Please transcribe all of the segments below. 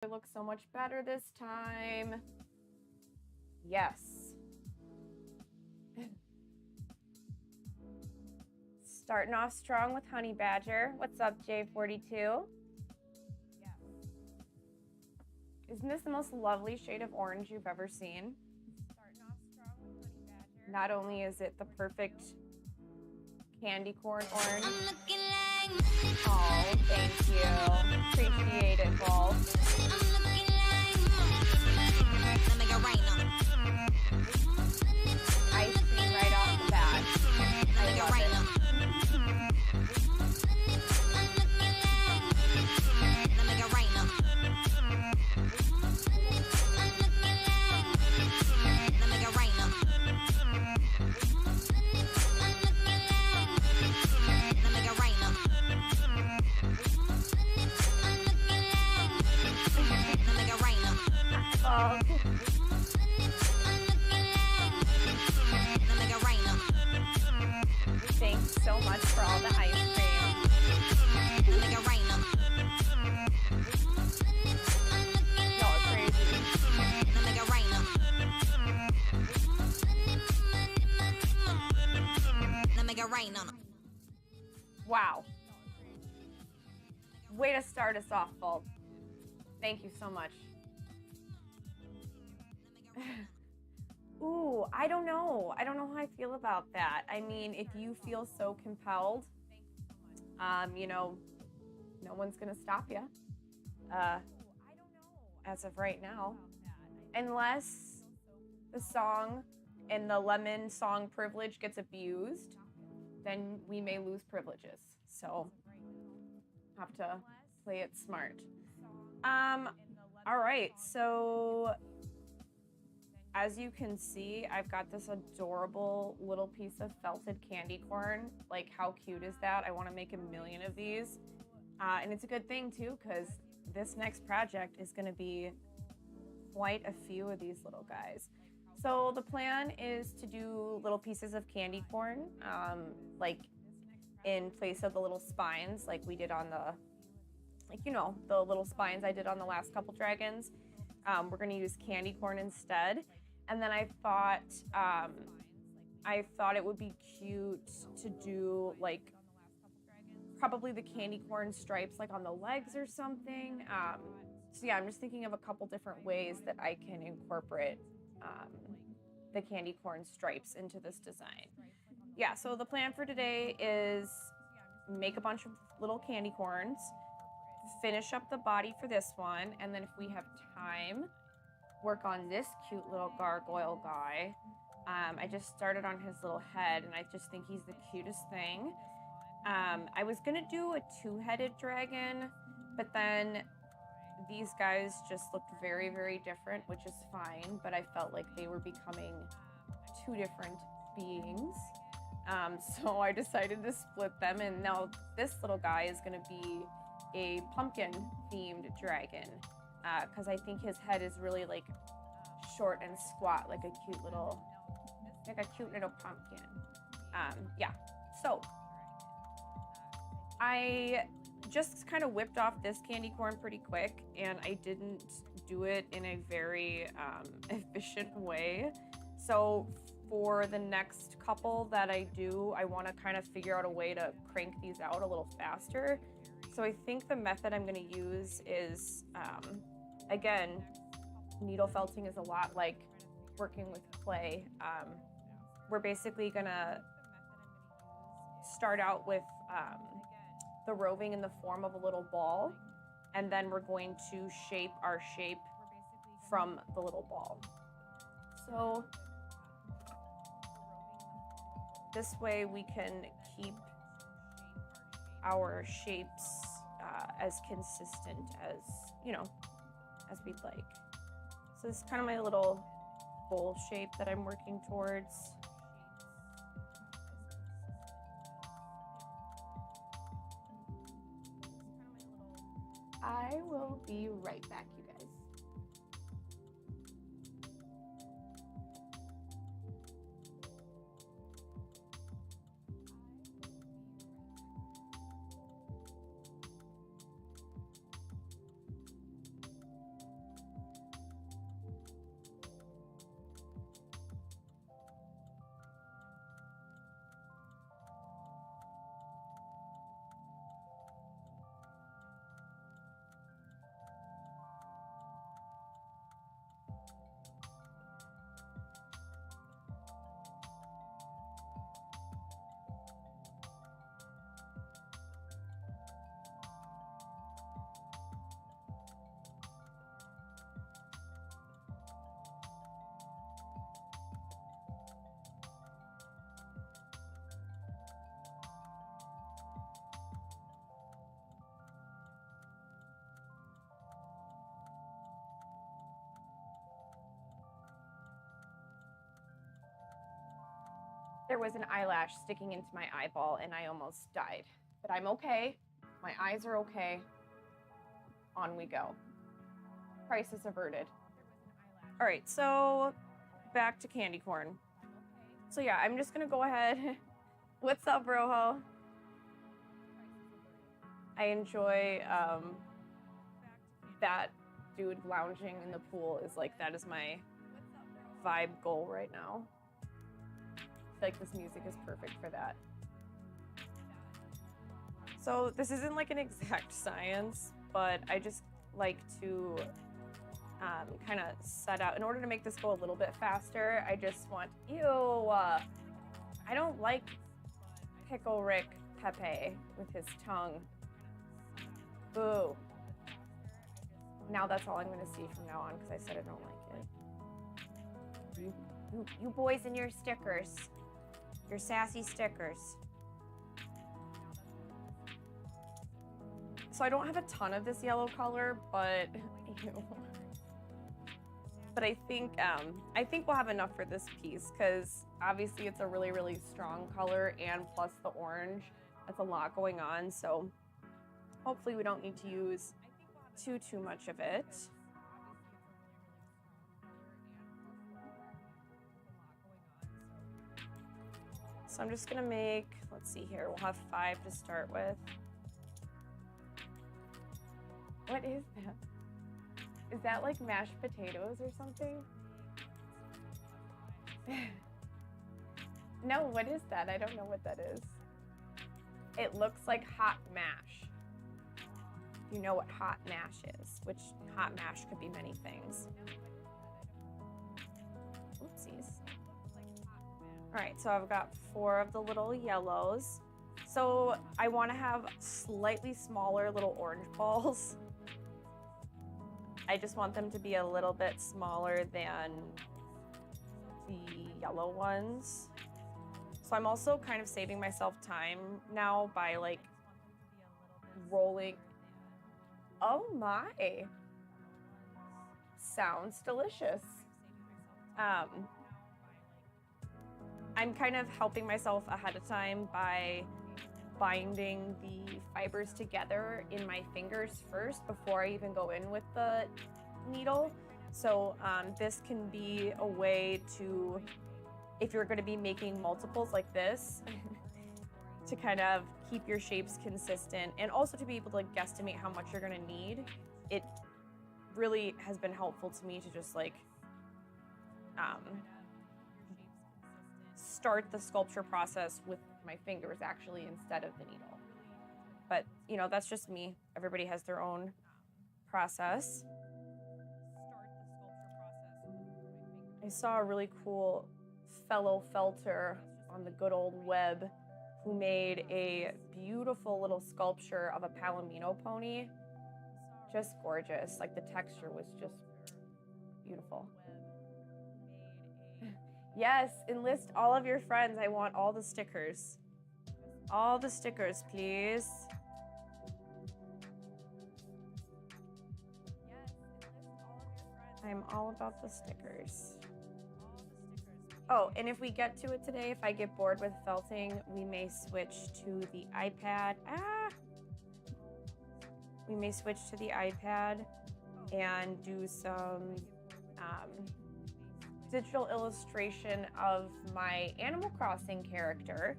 It looks so much better this time. Yes. Starting off strong with Honey Badger. What's up, J42? Isn't this the most lovely shade of orange you've ever seen? Not only is it the perfect candy corn orange. Oh, thank you. Appreciate it, Paul. Ice cream right off the bat. I love it. Thanks so much for all the ice cream. Y'all are crazy. Wow. Way to start us off, Bulb. Thank you so much. Ooh, I don't know. I don't know how I feel about that. I mean, if you feel so compelled, you know, no one's gonna stop you. As of right now, unless the song and the lemon song privilege gets abused, then we may lose privileges. So, have to play it smart. All right, so as you can see, I've got this adorable little piece of felted candy corn. Like, how cute is that? I want to make a million of these. And it's a good thing too, because this next project is going to be quite a few of these little guys. So the plan is to do little pieces of candy corn, like in place of the little spines, like we did on the, like, you know, the little spines I did on the last couple dragons. We're going to use candy corn instead. And then I thought it would be cute to do like probably the candy corn stripes like on the legs or something. So yeah, I'm just thinking of a couple different ways that I can incorporate the candy corn stripes into this design. Yeah, so the plan for today is make a bunch of little candy corns, finish up the body for this one, and then if we have time, work on this cute little gargoyle guy. I just started on his little head, and I just think he's the cutest thing. I was gonna do a two-headed dragon, but then these guys just looked very, very different, which is fine, but I felt like they were becoming two different beings. So I decided to split them, and now this little guy is gonna be a pumpkin-themed dragon, because I think his head is really like short and squat, like a cute little pumpkin. Yeah, so I just kind of whipped off this candy corn pretty quick, and I didn't do it in a very efficient way. So for the next couple that I do, I want to kind of figure out a way to crank these out a little faster. So I think the method I'm going to use is, again, needle felting is a lot like working with clay. We're basically going to start out with the roving in the form of a little ball, and then we're going to shape our shape from the little ball. So this way we can keep our shapes as consistent as, you know, as we'd like. So this is kind of my little bowl shape that I'm working towards. I will be right back, you guys. There was an eyelash sticking into my eyeball and I almost died. But I'm okay. My eyes are okay. On we go. Crisis averted. All right, so back to candy corn. So yeah, I'm just gonna go ahead. What's up, Rojo? I enjoy that dude lounging in the pool is like, that is my vibe goal right now. I feel like this music is perfect for that. So this isn't like an exact science, but I just like to kind of set out, in order to make this go a little bit faster, I just want, I don't like Pickle Rick Pepe with his tongue. Boo. Now that's all I'm gonna see from now on because I said I don't like it. You boys and your stickers. Your sassy stickers. So I don't have a ton of this yellow color, but I think we'll have enough for this piece because obviously it's a really, really strong color, and plus the orange, that's a lot going on. So hopefully we don't need to use too much of it. So I'm just gonna make, let's see here, we'll have 5 to start with. What is that? Is that like mashed potatoes or something? No, what is that? I don't know what that is. It looks like hot mash. You know what hot mash is, which hot mash could be many things. Oopsies. All right, so I've got 4 of the little yellows. So I want to have slightly smaller little orange balls. I just want them to be a little bit smaller than the yellow ones. So I'm also kind of saving myself time now by like rolling. Oh my. Sounds delicious. I'm kind of helping myself ahead of time by binding the fibers together in my fingers first before I even go in with the needle. So this can be a way to, if you're going to be making multiples like this, to kind of keep your shapes consistent and also to be able to guesstimate how much you're going to need. It really has been helpful to me to just like start the sculpture process with my fingers actually instead of the needle. But you know, that's just me. Everybody has their own process. I saw a really cool fellow felter on the good old web who made a beautiful little sculpture of a Palomino pony. Just gorgeous. Like the texture was just beautiful. Yes, enlist all of your friends. I want all the stickers. All the stickers, please. I'm all about the stickers. Oh, and if we get to it today, if I get bored with felting, we may switch to the iPad. We may switch to the iPad and do some digital illustration of my Animal Crossing character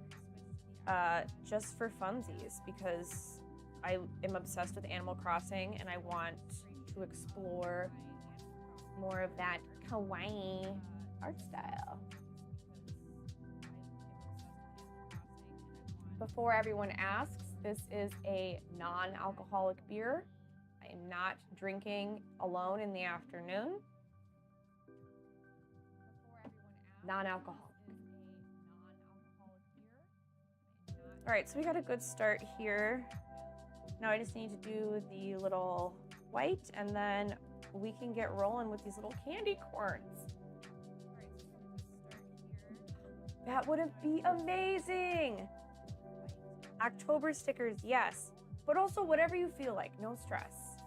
just for funsies, because I am obsessed with Animal Crossing and I want to explore more of that kawaii art style. Before everyone asks, this is a non-alcoholic beer. I am not drinking alone in the afternoon. Non-alcoholic. All right, so we got a good start here. Now I just need to do the little white and then we can get rolling with these little candy corns. That would be amazing. October stickers, yes, but also whatever you feel like, no stress.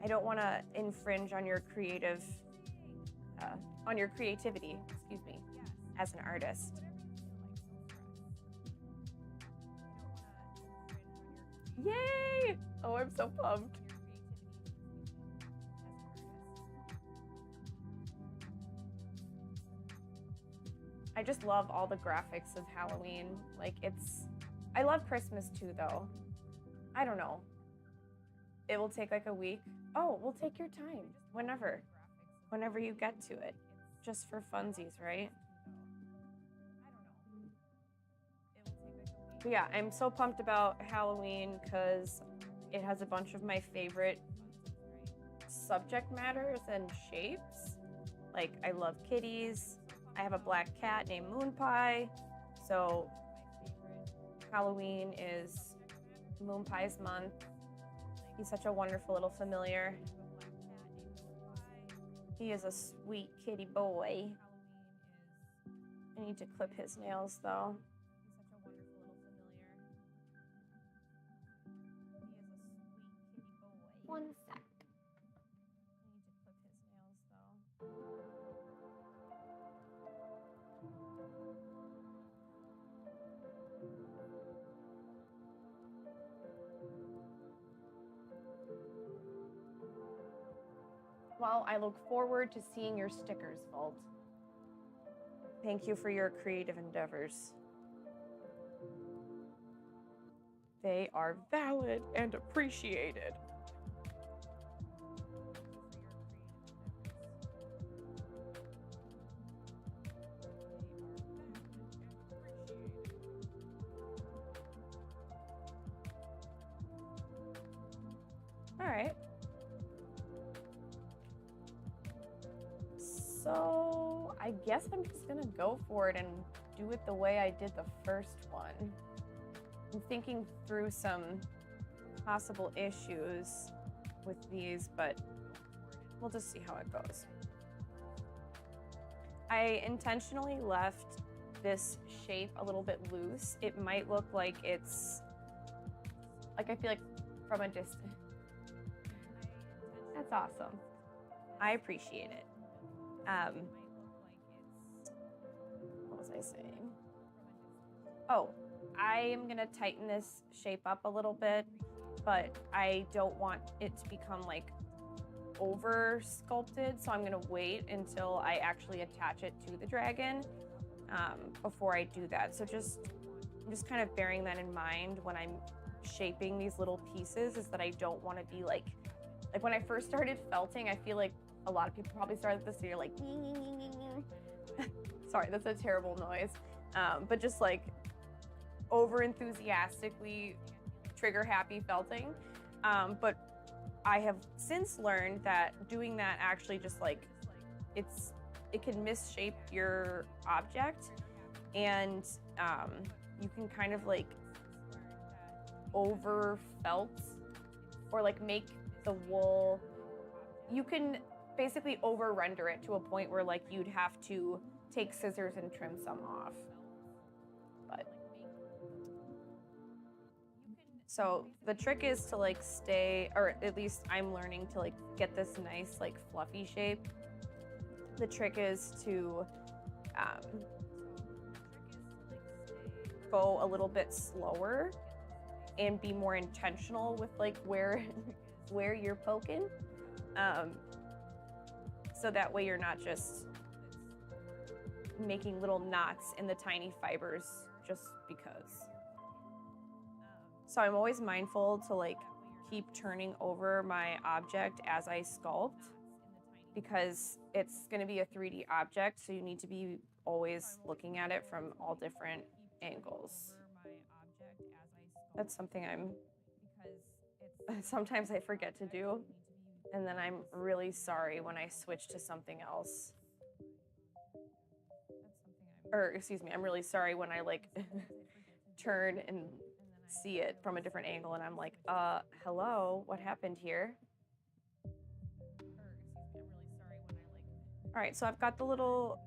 I don't want to infringe on your creativity, excuse me, as an artist. Yay! Oh, I'm so pumped. I just love all the graphics of Halloween. Like I love Christmas too though. I don't know. It will take like a week. Oh, we'll take your time. Whenever you get to it. Just for funsies, right? But yeah, I'm so pumped about Halloween because it has a bunch of my favorite subject matters and shapes. Like, I love kitties. I have a black cat named Moon Pie. So Halloween is Moon Pie's month. He's such a wonderful little familiar. He is a sweet kitty boy. I need to clip his nails though. One sec. Well, I look forward to seeing your stickers, Vault. Thank you for your creative endeavors. They are valid and appreciated. All right. So I guess I'm just gonna go for it and do it the way I did the first one. I'm thinking through some possible issues with these, but we'll just see how it goes. I intentionally left this shape a little bit loose. It might look like it's, like I feel like from a distance. That's awesome. I appreciate it. What was I saying? Oh, I am gonna tighten this shape up a little bit, but I don't want it to become like over sculpted, so I'm gonna wait until I actually attach it to the dragon before I do that. So I'm just kind of bearing that in mind when I'm shaping these little pieces, is that I don't want to be like when I first started felting, I feel like a lot of people probably started this, so you're like, sorry, that's a terrible noise. But just like over enthusiastically trigger happy felting. But I have since learned that doing that actually just like, it can misshape your object, and you can kind of like over felt or like make the wool, you can basically over render it to a point where like you'd have to take scissors and trim some off. But so the trick is to like stay, or at least I'm learning to like get this nice like fluffy shape. The trick is to go a little bit slower and be more intentional with like where you're poking. So that way you're not just making little knots in the tiny fibers just because. So I'm always mindful to like keep turning over my object as I sculpt, because it's going to be a 3D object, so you need to be always looking at it from all different angles. That's something sometimes I forget to do, and then I'm really sorry when I switch to something else. Or excuse me, I'm really sorry when I like turn and see it from a different angle and I'm like, hello, what happened here? All right, so I've got the little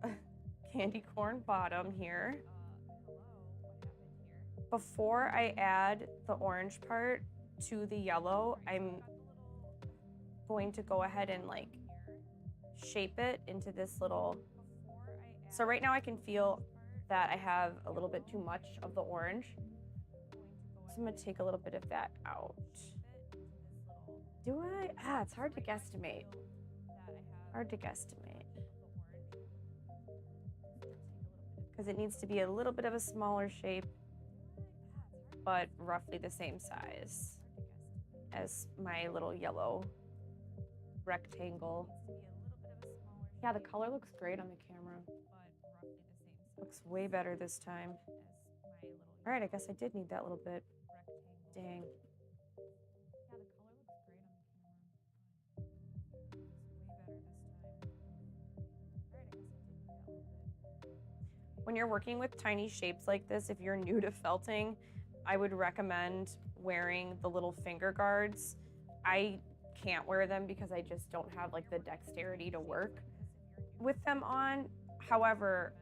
candy corn bottom here. Before I add the orange part to the yellow, I'm going to go ahead and like shape it into this little, so right now I can feel that I have a little bit too much of the orange. So I'm gonna take a little bit of that out. Do I? It's hard to guesstimate. Hard to guesstimate. Because it needs to be a little bit of a smaller shape, but roughly the same size as my little yellow rectangle. Yeah, the color looks great on the camera. Looks way better this time. All right, I guess I did need that little bit. Dang. When you're working with tiny shapes like this, if you're new to felting, I would recommend wearing the little finger guards. I can't wear them because I just don't have like the dexterity to work with them on. However,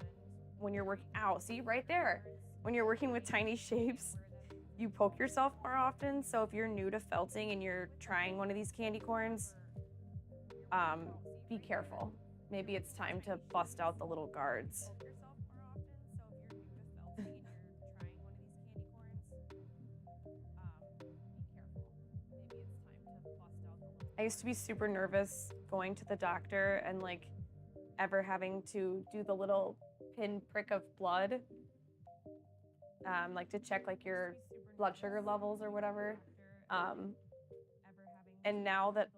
when you're working, see right there, when you're working with tiny shapes, you poke yourself more often. So if you're new to felting and you're trying one of these candy corns, be careful. Maybe it's time to bust out the little guards. I used to be super nervous going to the doctor and like ever having to do the little pin prick of blood, like to check like your blood sugar levels or whatever. And now that,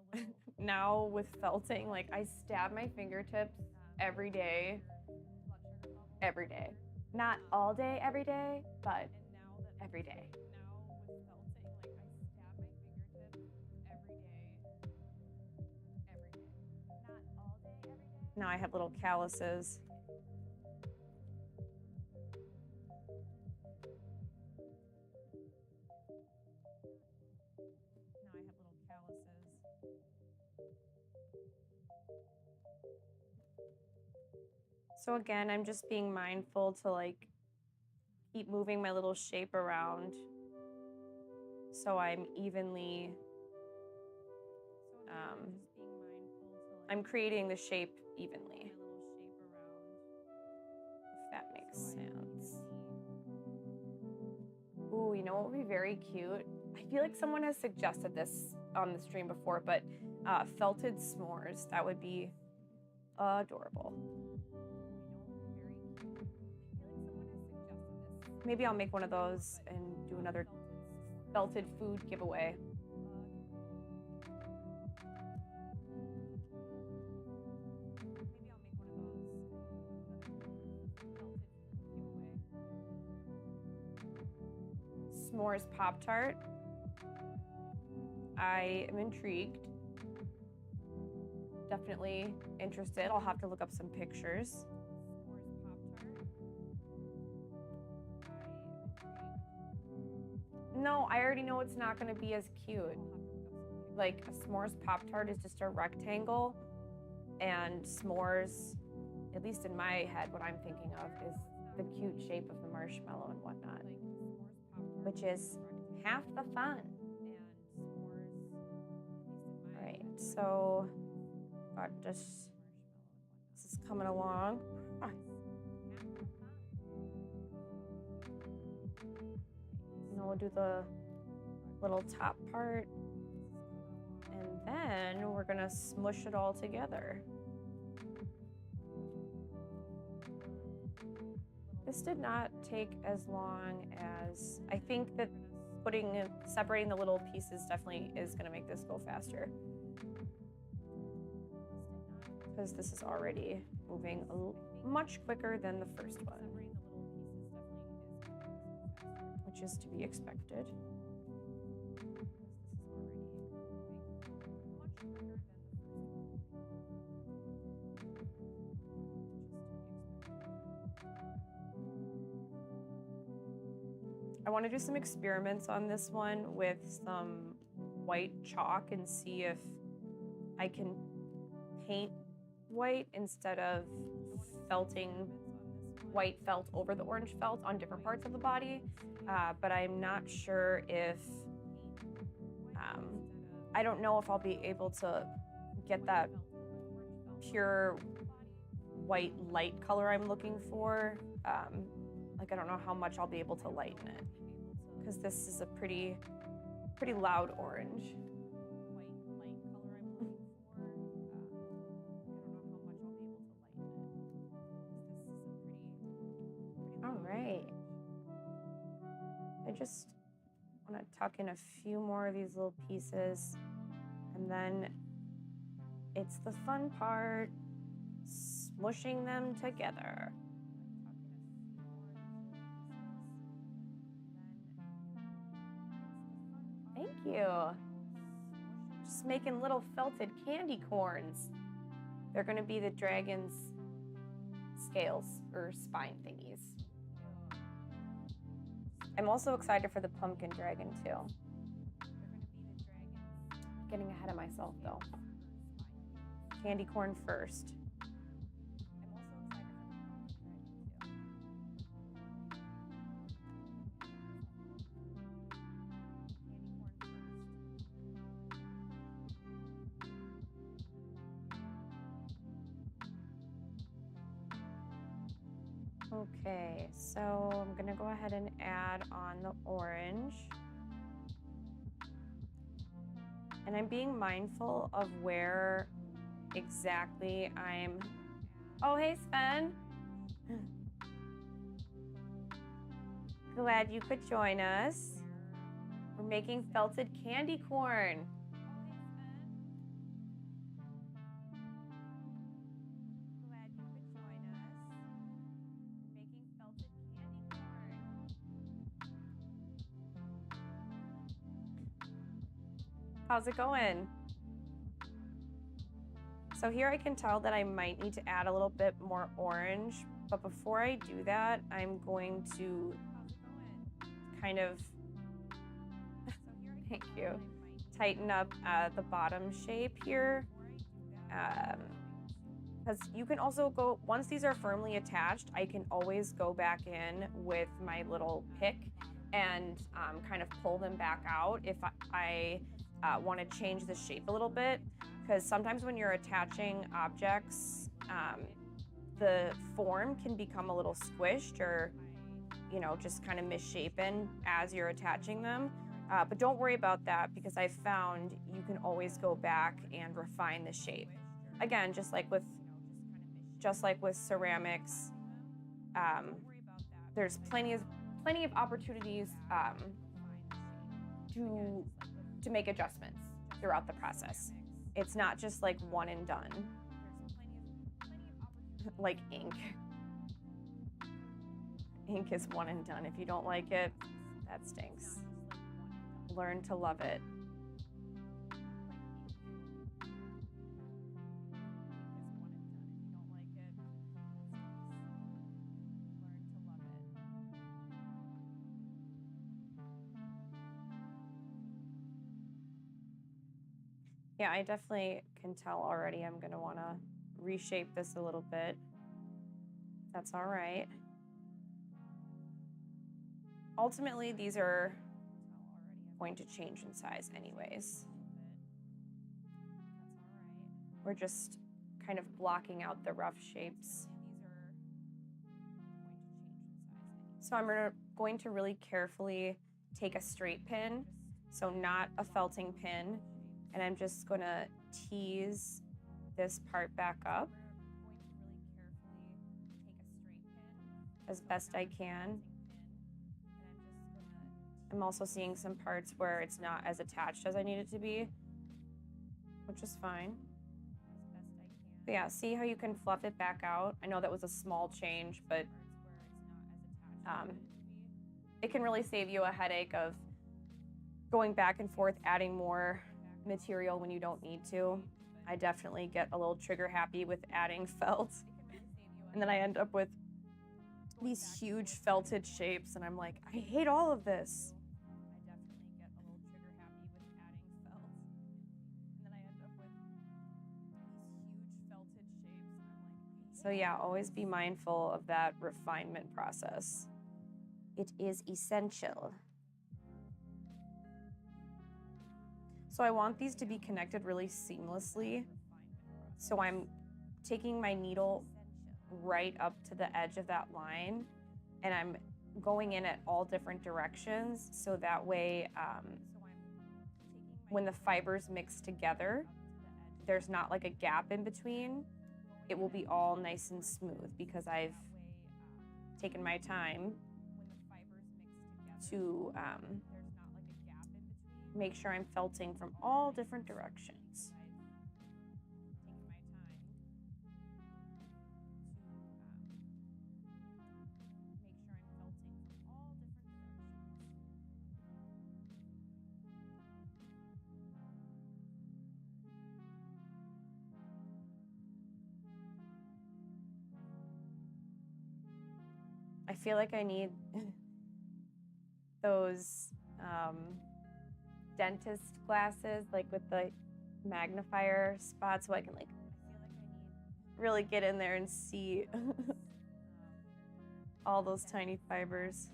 now with felting, like I stab my fingertips every day. Not all day, every day, but every day. Now I have little calluses. So again, I'm just being mindful to like keep moving my little shape around so I'm evenly, I'm creating the shape evenly, if that makes sense. Ooh, you know what would be very cute? I feel like someone has suggested this on the stream before, but felted s'mores, that would be adorable. Maybe I'll make one of those and do another felted food giveaway. S'mores Pop-Tart. I am intrigued. Definitely interested. I'll have to look up some pictures. No, I already know it's not going to be as cute. Like a s'mores Pop-Tart is just a rectangle, and s'mores, at least in my head, what I'm thinking of is the cute shape of the marshmallow and whatnot, which is half the fun. All right, so got this is coming along. And we'll do the little top part, and then we're gonna smush it all together. This did not take as long as, I think that separating the little pieces definitely is gonna make this go faster, because this is already moving much quicker than the first one, which is to be expected. I want to do some experiments on this one with some white chalk and see if I can paint white instead of felting white felt over the orange felt on different parts of the body. But I'm not sure if, I don't know if I'll be able to get that pure white light color I'm looking for. Like, I don't know how much I'll be able to lighten it, because this is a pretty loud orange. All right. I just want to tuck in a few more of these little pieces, and then it's the fun part, smushing them together. Thank you. Just making little felted candy corns. They're going to be the dragon's scales or spine thingies. I'm also excited for the pumpkin dragon too. Getting ahead of myself though. Candy corn first. Okay, so I'm gonna go ahead and add on the orange. And I'm being mindful of where exactly I'm... Oh, hey, Sven. Glad you could join us. We're making felted candy corn. How's it going? So here I can tell that I might need to add a little bit more orange, but before I do that, I'm going to kind of, thank you, tighten up the bottom shape here. Because you can also go, once these are firmly attached, I can always go back in with my little pick and kind of pull them back out if I want to change the shape a little bit, because sometimes when you're attaching objects, the form can become a little squished or, you know, just kind of misshapen as you're attaching them. But don't worry about that, because I found you can always go back and refine the shape. Again, just like with ceramics, there's plenty of opportunities to make adjustments throughout the process. It's not just like one and done. Like ink. Ink is one and done. If you don't like it, that stinks. Learn to love it. Yeah, I definitely can tell already I'm gonna wanna reshape this a little bit. That's all right. Ultimately, these are going to change in size anyways. We're just kind of blocking out the rough shapes. So I'm going to really carefully take a straight pin, so not a felting pin, and I'm just gonna tease this part back up as best I can. I'm also seeing some parts where it's not as attached as I need it to be, which is fine. But yeah, see how you can fluff it back out? I know that was a small change, but it can really save you a headache of going back and forth, adding more material when you don't need to. I definitely get a little trigger happy with adding felt. And then I end up with these huge felted shapes, and I'm like, I hate all of this. So yeah, always be mindful of that refinement process. It is essential. So I want these to be connected really seamlessly. So I'm taking my needle right up to the edge of that line, and I'm going in at all different directions, so that way when the fibers mix together, there's not like a gap in between. It will be all nice and smooth because I've taken my time to make sure I'm felting from all different directions. I feel like I need those dentist glasses, like with the magnifier spot, so I can like really get in there and see all those tiny fibers.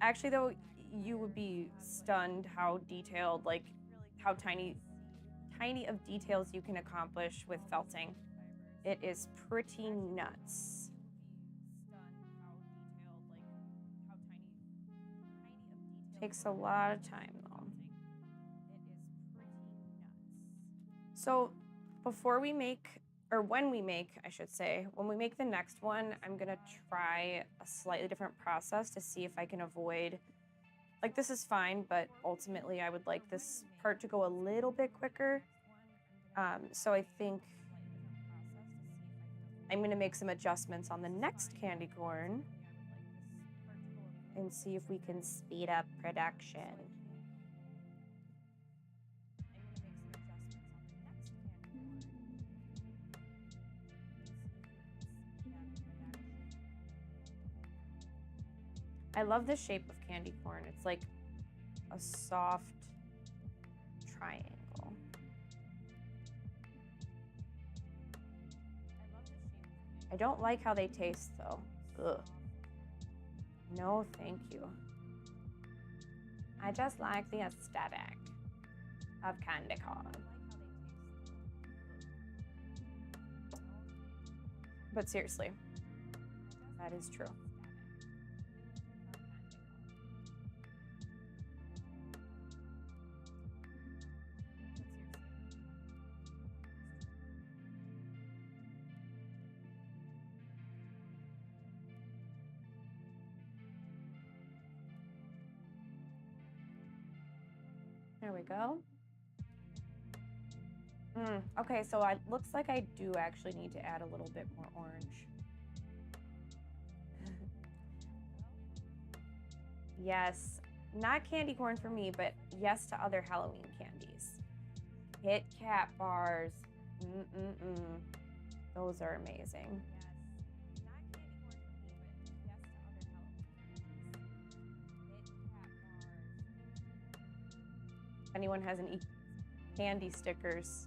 Actually, though, you would be stunned how detailed, like how tiny of details you can accomplish with felting. It is pretty nuts. Takes a lot of time though. So before we make, or when we make, I should say, when we make the next one, I'm gonna try a slightly different process to see if I can avoid, like this is fine, but ultimately I would like this part to go a little bit quicker. So I think I'm gonna make some adjustments on the next candy corn and see if we can speed up production. I love the shape of candy corn. It's like a soft triangle. I don't like how they taste though. Ugh. No, thank you. I just like the aesthetic of candy corn. But seriously, that is true. There we go. Okay, so it looks like I do actually need to add a little bit more orange. Yes, not candy corn for me, but yes to other Halloween candies. Kit Kat bars. Those are amazing. If anyone has any candy stickers,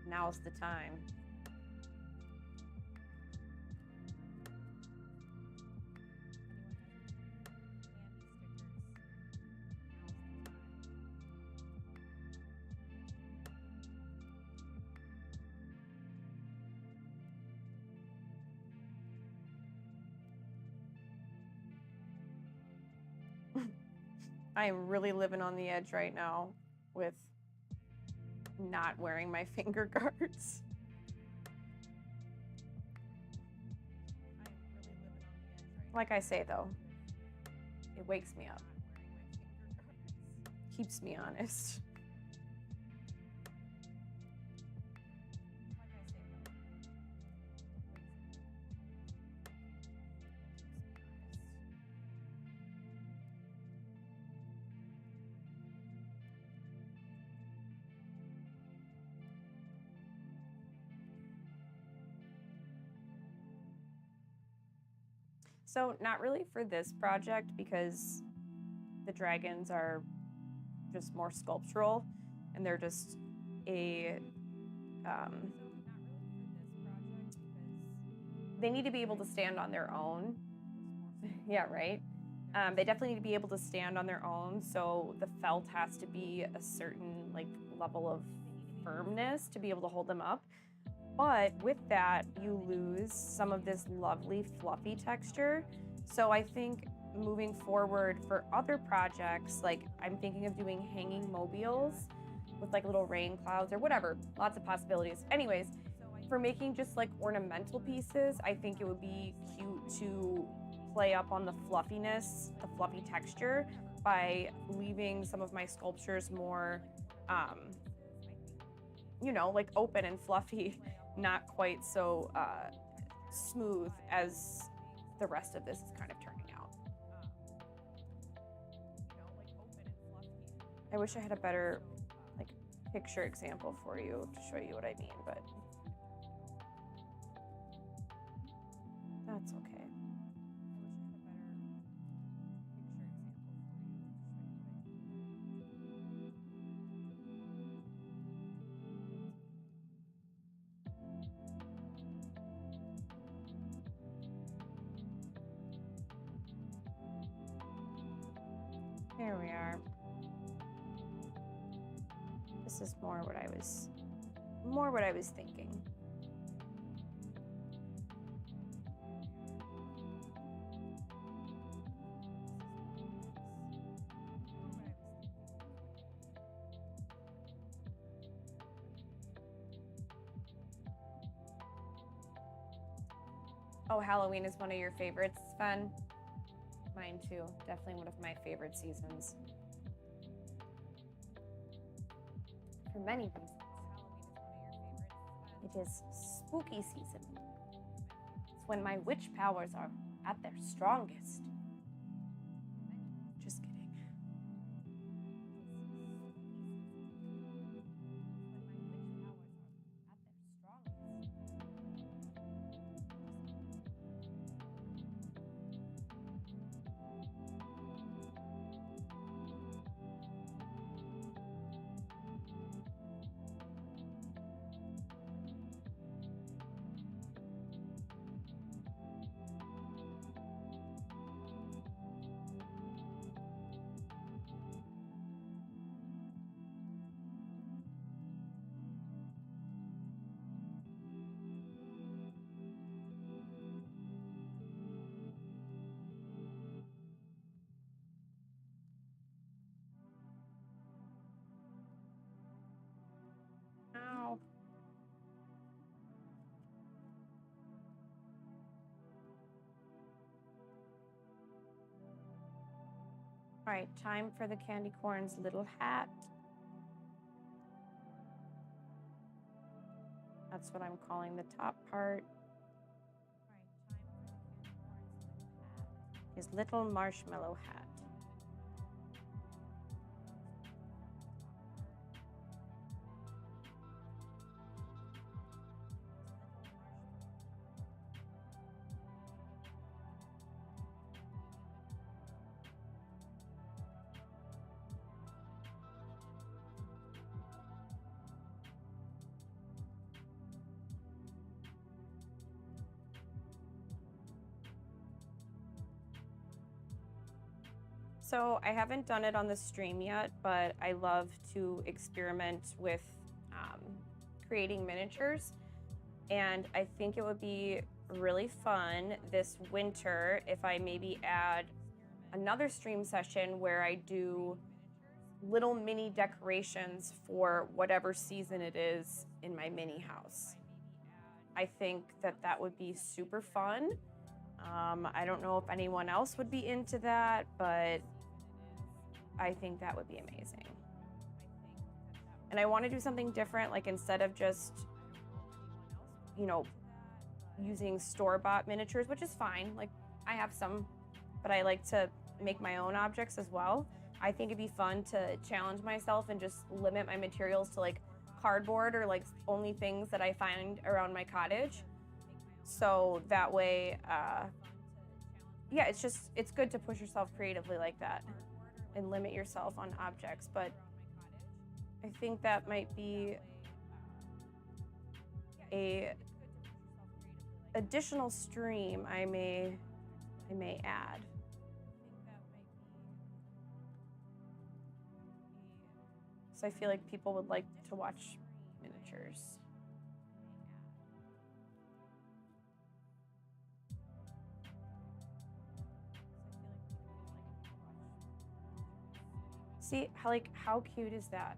now's the time. I am really living on the edge right now with not wearing my finger guards. Like I say though, it wakes me up. Keeps me honest. So not really for this project because the dragons are just more sculptural and they're just a, they need to be able to stand on their own. Yeah, right? They definitely need to be able to stand on their own. So the felt has to be a certain like level of firmness to be able to hold them up. But with that, you lose some of this lovely fluffy texture. So I think moving forward for other projects, like I'm thinking of doing hanging mobiles with like little rain clouds or whatever, lots of possibilities. Anyways, for making just like ornamental pieces, I think it would be cute to play up on the fluffiness, the fluffy texture, by leaving some of my sculptures more, you know, like open and fluffy, not quite so smooth as the rest of this is kind of turning out. I wish I had a better like picture example for you to show you what I mean, but that's okay. Here we are. This is more what I was thinking. Oh, Halloween is one of your favorites, Sven? Mine too. Definitely one of my favorite seasons. For many reasons. It is spooky season. It's when my witch powers are at their strongest. Just kidding. Ow. All right, time for the candy corn's little hat. That's what I'm calling the top part. His little marshmallow hat. So I haven't done it on the stream yet, but I love to experiment with creating miniatures. And I think it would be really fun this winter if I maybe add another stream session where I do little mini decorations for whatever season it is in my mini house. I think that that would be super fun. I don't know if anyone else would be into that, but I think that would be amazing. And I want to do something different, like instead of just, you know, using store-bought miniatures, which is fine. Like I have some, but I like to make my own objects as well. I think it'd be fun to challenge myself and just limit my materials to like cardboard or like only things that I find around my cottage. So that way, yeah, it's good to push yourself creatively like that and limit yourself on objects. But I think that might be a additional stream I may add. So I feel like people would like to watch miniatures. See, how cute is that?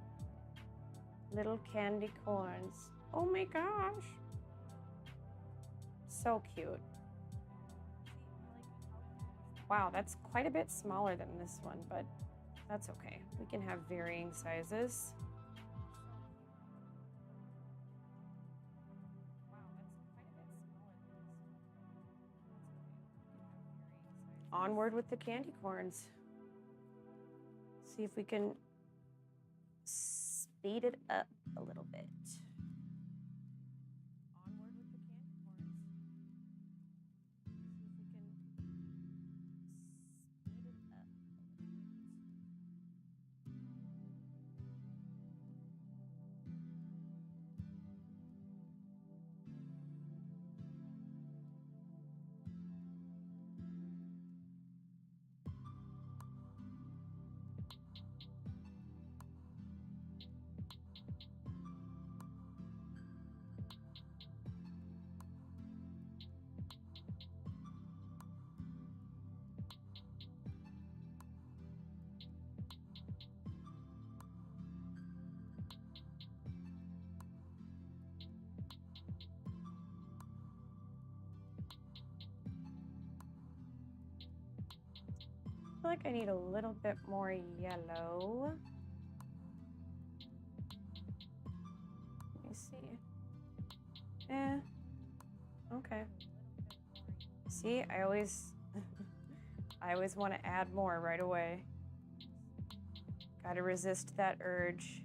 Little candy corns. Oh my gosh. So cute. Wow, that's quite a bit smaller than this one, but that's okay. We can have varying sizes. Onward with the candy corns. See if we can speed it up a little bit. Onward with the candy corns. See if we can speed it up a little bit. I feel like I need a little bit more yellow. Let me see. Okay. See, I always want to add more right away. Gotta resist that urge.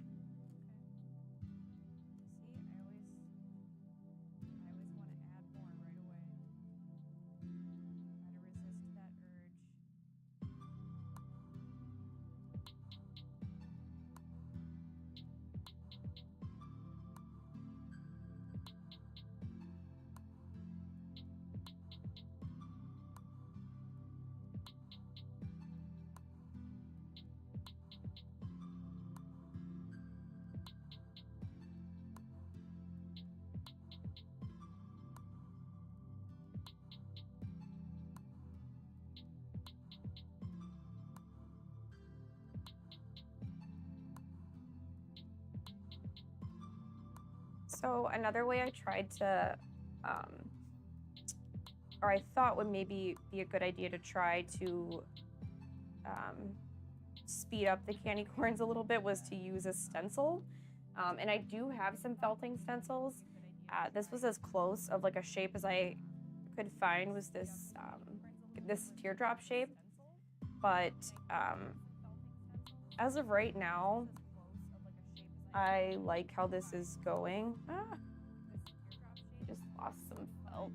So another way I tried to, or I thought would maybe be a good idea to try to speed up the candy corns a little bit was to use a stencil. And I do have some felting stencils. This was as close of like a shape as I could find, was this this teardrop shape. But as of right now, I like how this is going. Just lost some felt.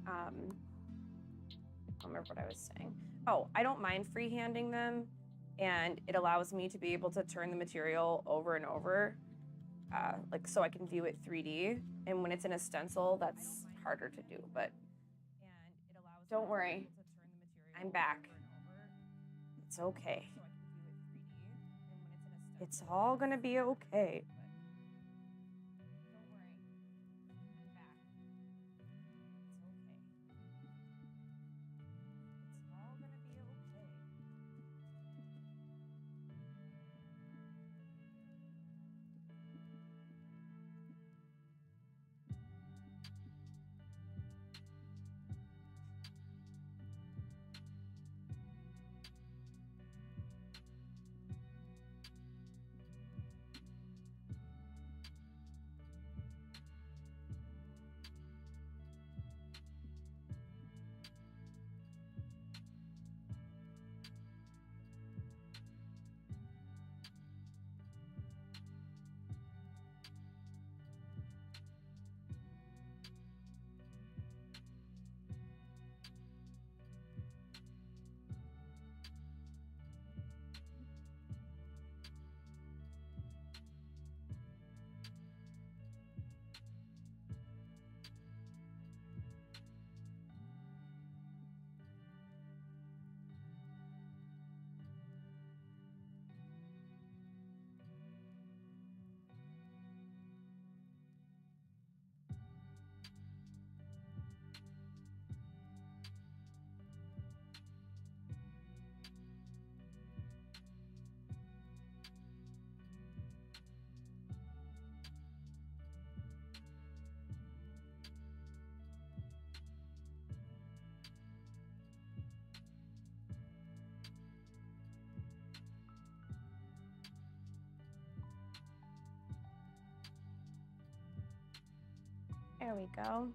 I don't remember what I was saying. Oh, I don't mind freehanding them, and it allows me to be able to turn the material over and over, like so I can view it 3D. And when it's in a stencil, that's harder to do, but don't worry, I'm back. It's okay. It's all gonna be okay. There we go.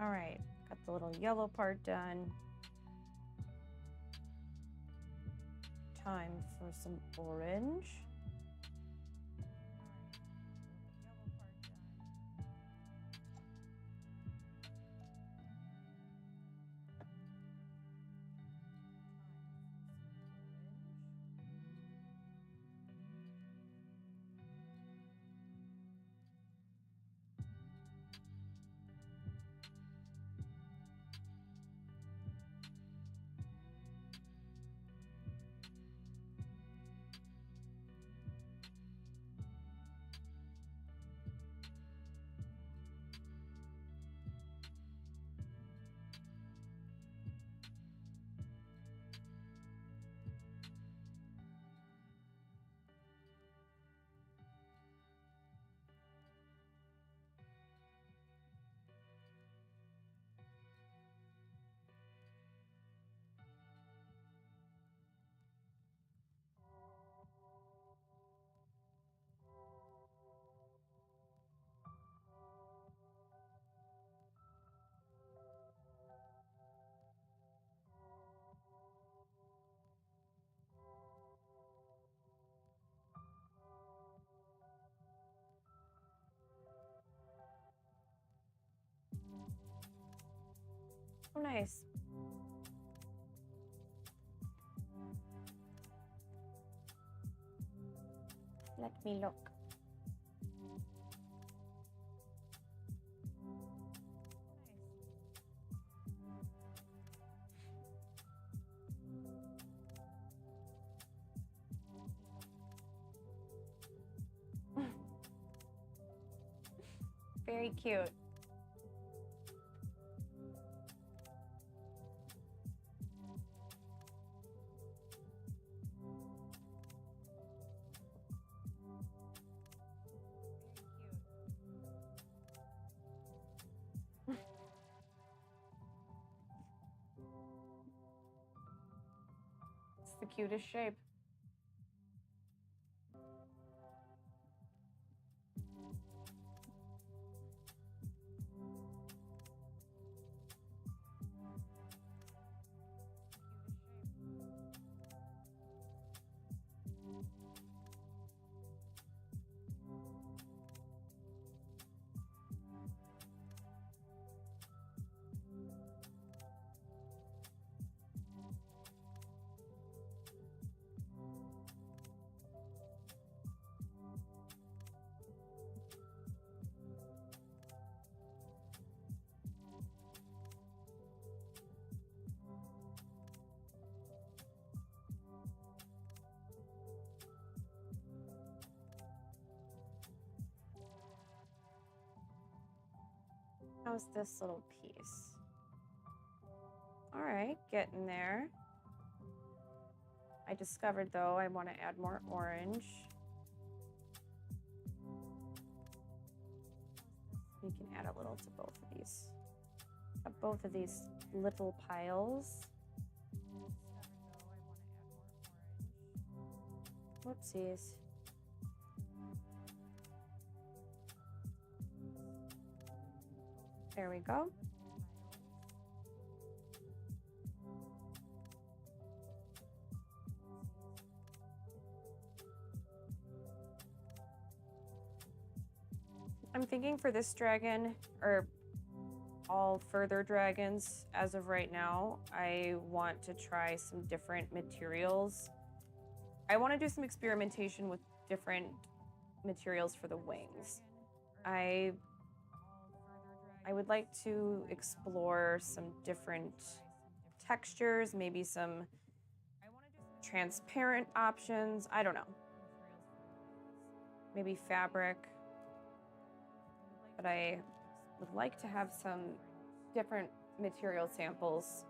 All right, got the little yellow part done. Time for some orange. Oh, nice. Let me look. Very cute. It's the cutest shape. How's this little piece? All right, getting there. I discovered, though, I want to add more orange. We can add a little to both of these. Both of these little piles. Whoopsies. There we go. I'm thinking for this dragon, or all further dragons as of right now, I want to try some different materials. I want to do some experimentation with different materials for the wings. I would like to explore some different textures, maybe some transparent options. I don't know. Maybe fabric. But I would like to have some different material samples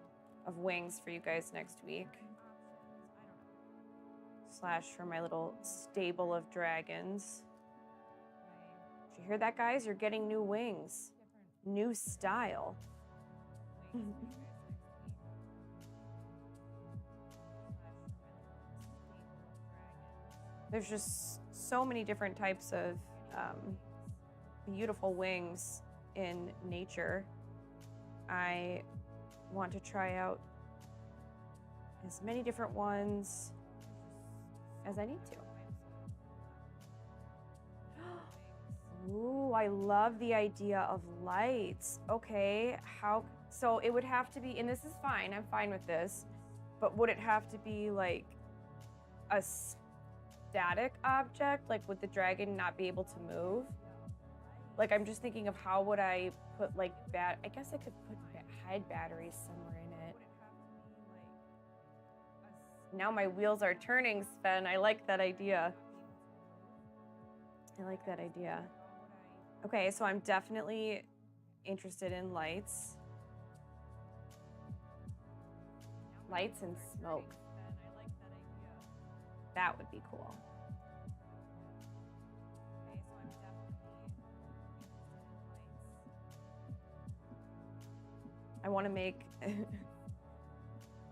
of wings for you guys next week. Slash for my little stable of dragons. Did you hear that, guys? You're getting new wings. New style. There's just so many different types of beautiful wings in nature, I want to try out as many different ones as I need to. Ooh, I love the idea of lights. Okay, so it would have to be, and this is fine, I'm fine with this, but would it have to be like a static object? Like, would the dragon not be able to move? Like, I'm just thinking of how would I put like I guess I could hide batteries somewhere in it. Now my wheels are turning, Sven. I like that idea. I like that idea. Okay, so I'm definitely interested in lights. Lights and smoke. That would be cool. I want to make,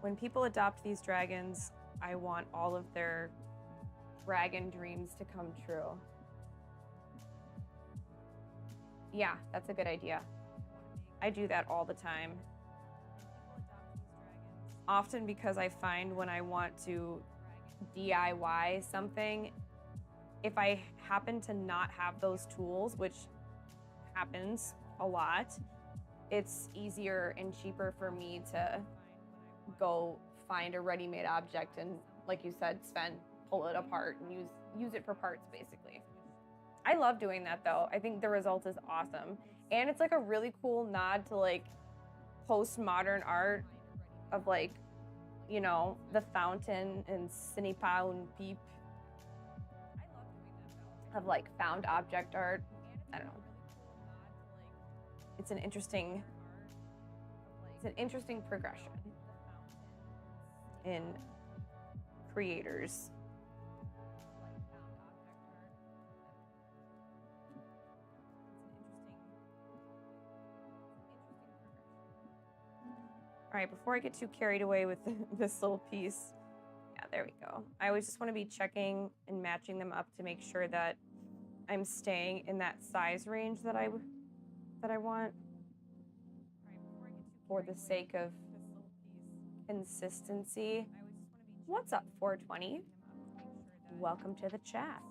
when people adopt these dragons, I want all of their dragon dreams to come true. Yeah, that's a good idea. I do that all the time. Often because I find when I want to DIY something, if I happen to not have those tools, which happens a lot, it's easier and cheaper for me to go find a ready-made object and, like you said, Sven, pull it apart and use it for parts, basically. I love doing that, though. I think the result is awesome. And it's like a really cool nod to like postmodern art of like, you know, the fountain and Cinepa and Peep, of like found object art. I don't know. It's an interesting progression in creators. All right, before I get too carried away with this little piece, yeah, there we go. I always just want to be checking and matching them up to make sure that I'm staying in that size range that I want, for the sake of consistency. What's up, 420? Welcome to the chat.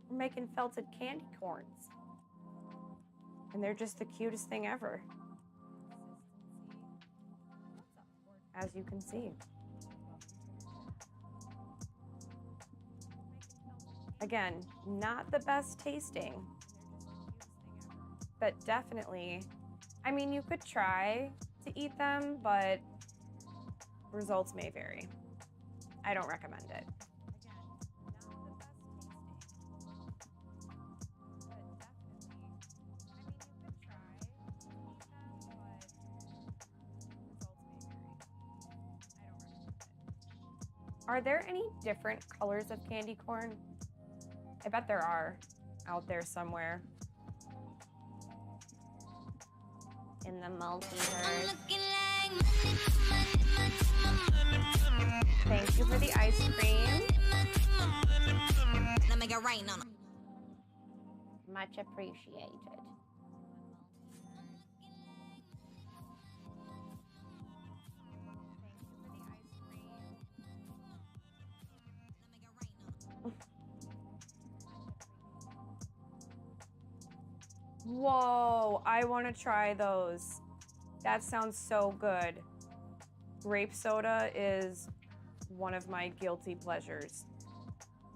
We're making felted candy corns, and they're just the cutest thing ever, as you can see. Again, not the best tasting, but definitely, I mean, you could try to eat them, but results may vary. I don't recommend it. Are there any different colors of candy corn? I bet there are out there somewhere. In the multiverse. Thank you for the ice cream. Much appreciated. Whoa, I want to try those. That sounds so good. Grape soda is one of my guilty pleasures.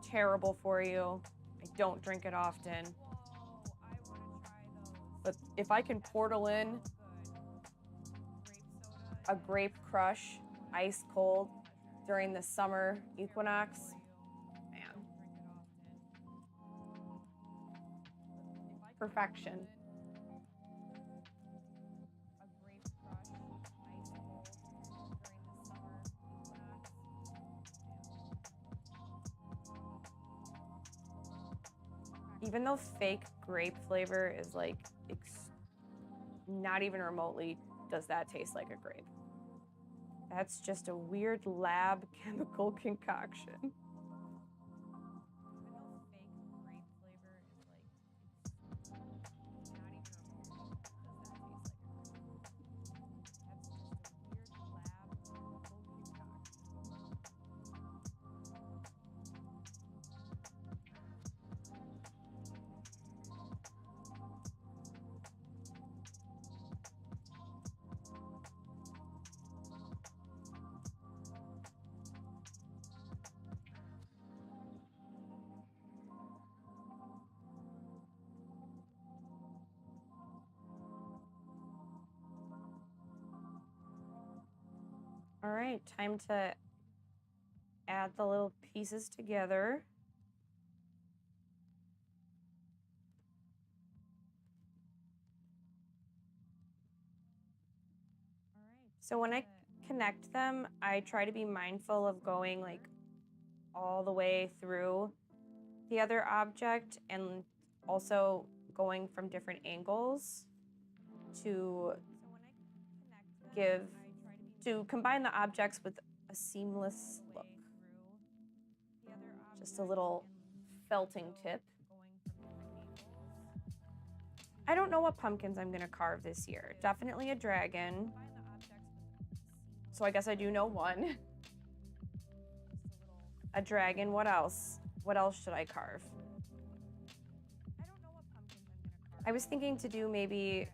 Terrible for you. I don't drink it often. But if I can portal in a grape crush, ice cold, during the summer equinox, man. Perfection. Even though fake grape flavor is like not even remotely does that taste like a grape. That's just a weird lab chemical concoction. All right, time to add the little pieces together. So when I connect them, I try to be mindful of going like all the way through the other object and also going from different angles to combine the objects with a seamless look. Just a little felting tip. I don't know what pumpkins I'm gonna carve this year. Definitely a dragon. So I guess I do know one. A dragon, what else? What else should I carve? I was thinking to do maybe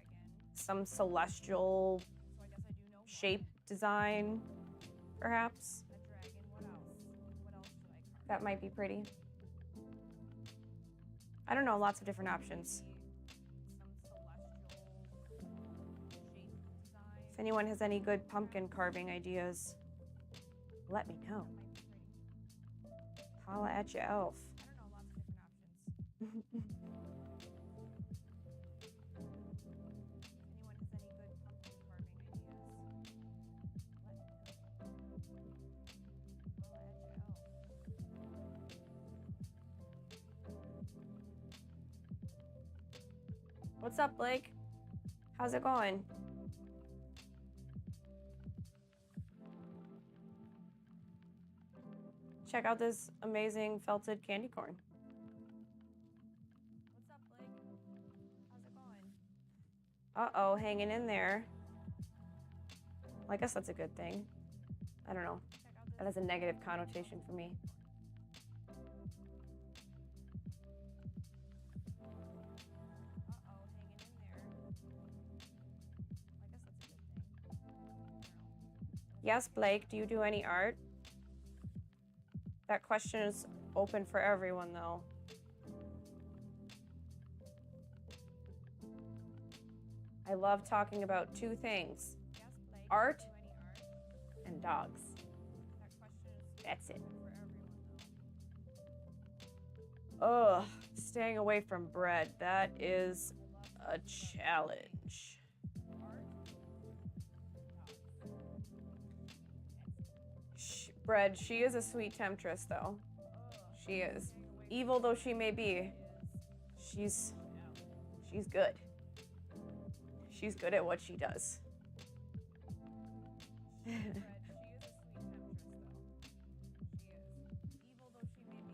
some celestial shape design, perhaps. That might be pretty. I don't know, lots of different options. If anyone has any good pumpkin carving ideas, let me know. Holla at your elf. What's up, Blake? How's it going? Check out this amazing felted candy corn. What's up, Blake? How's it going? Uh-oh, hanging in there. Well, I guess that's a good thing. I don't know. That has a negative connotation for me. Yes, Blake, do you do any art? That question is open for everyone, though. I love talking about two things. Art and dogs. That's it. Ugh, staying away from bread. That is a challenge. Bread, she is a sweet temptress, though. She is. Evil though she may be, she's good. She's good at what she does.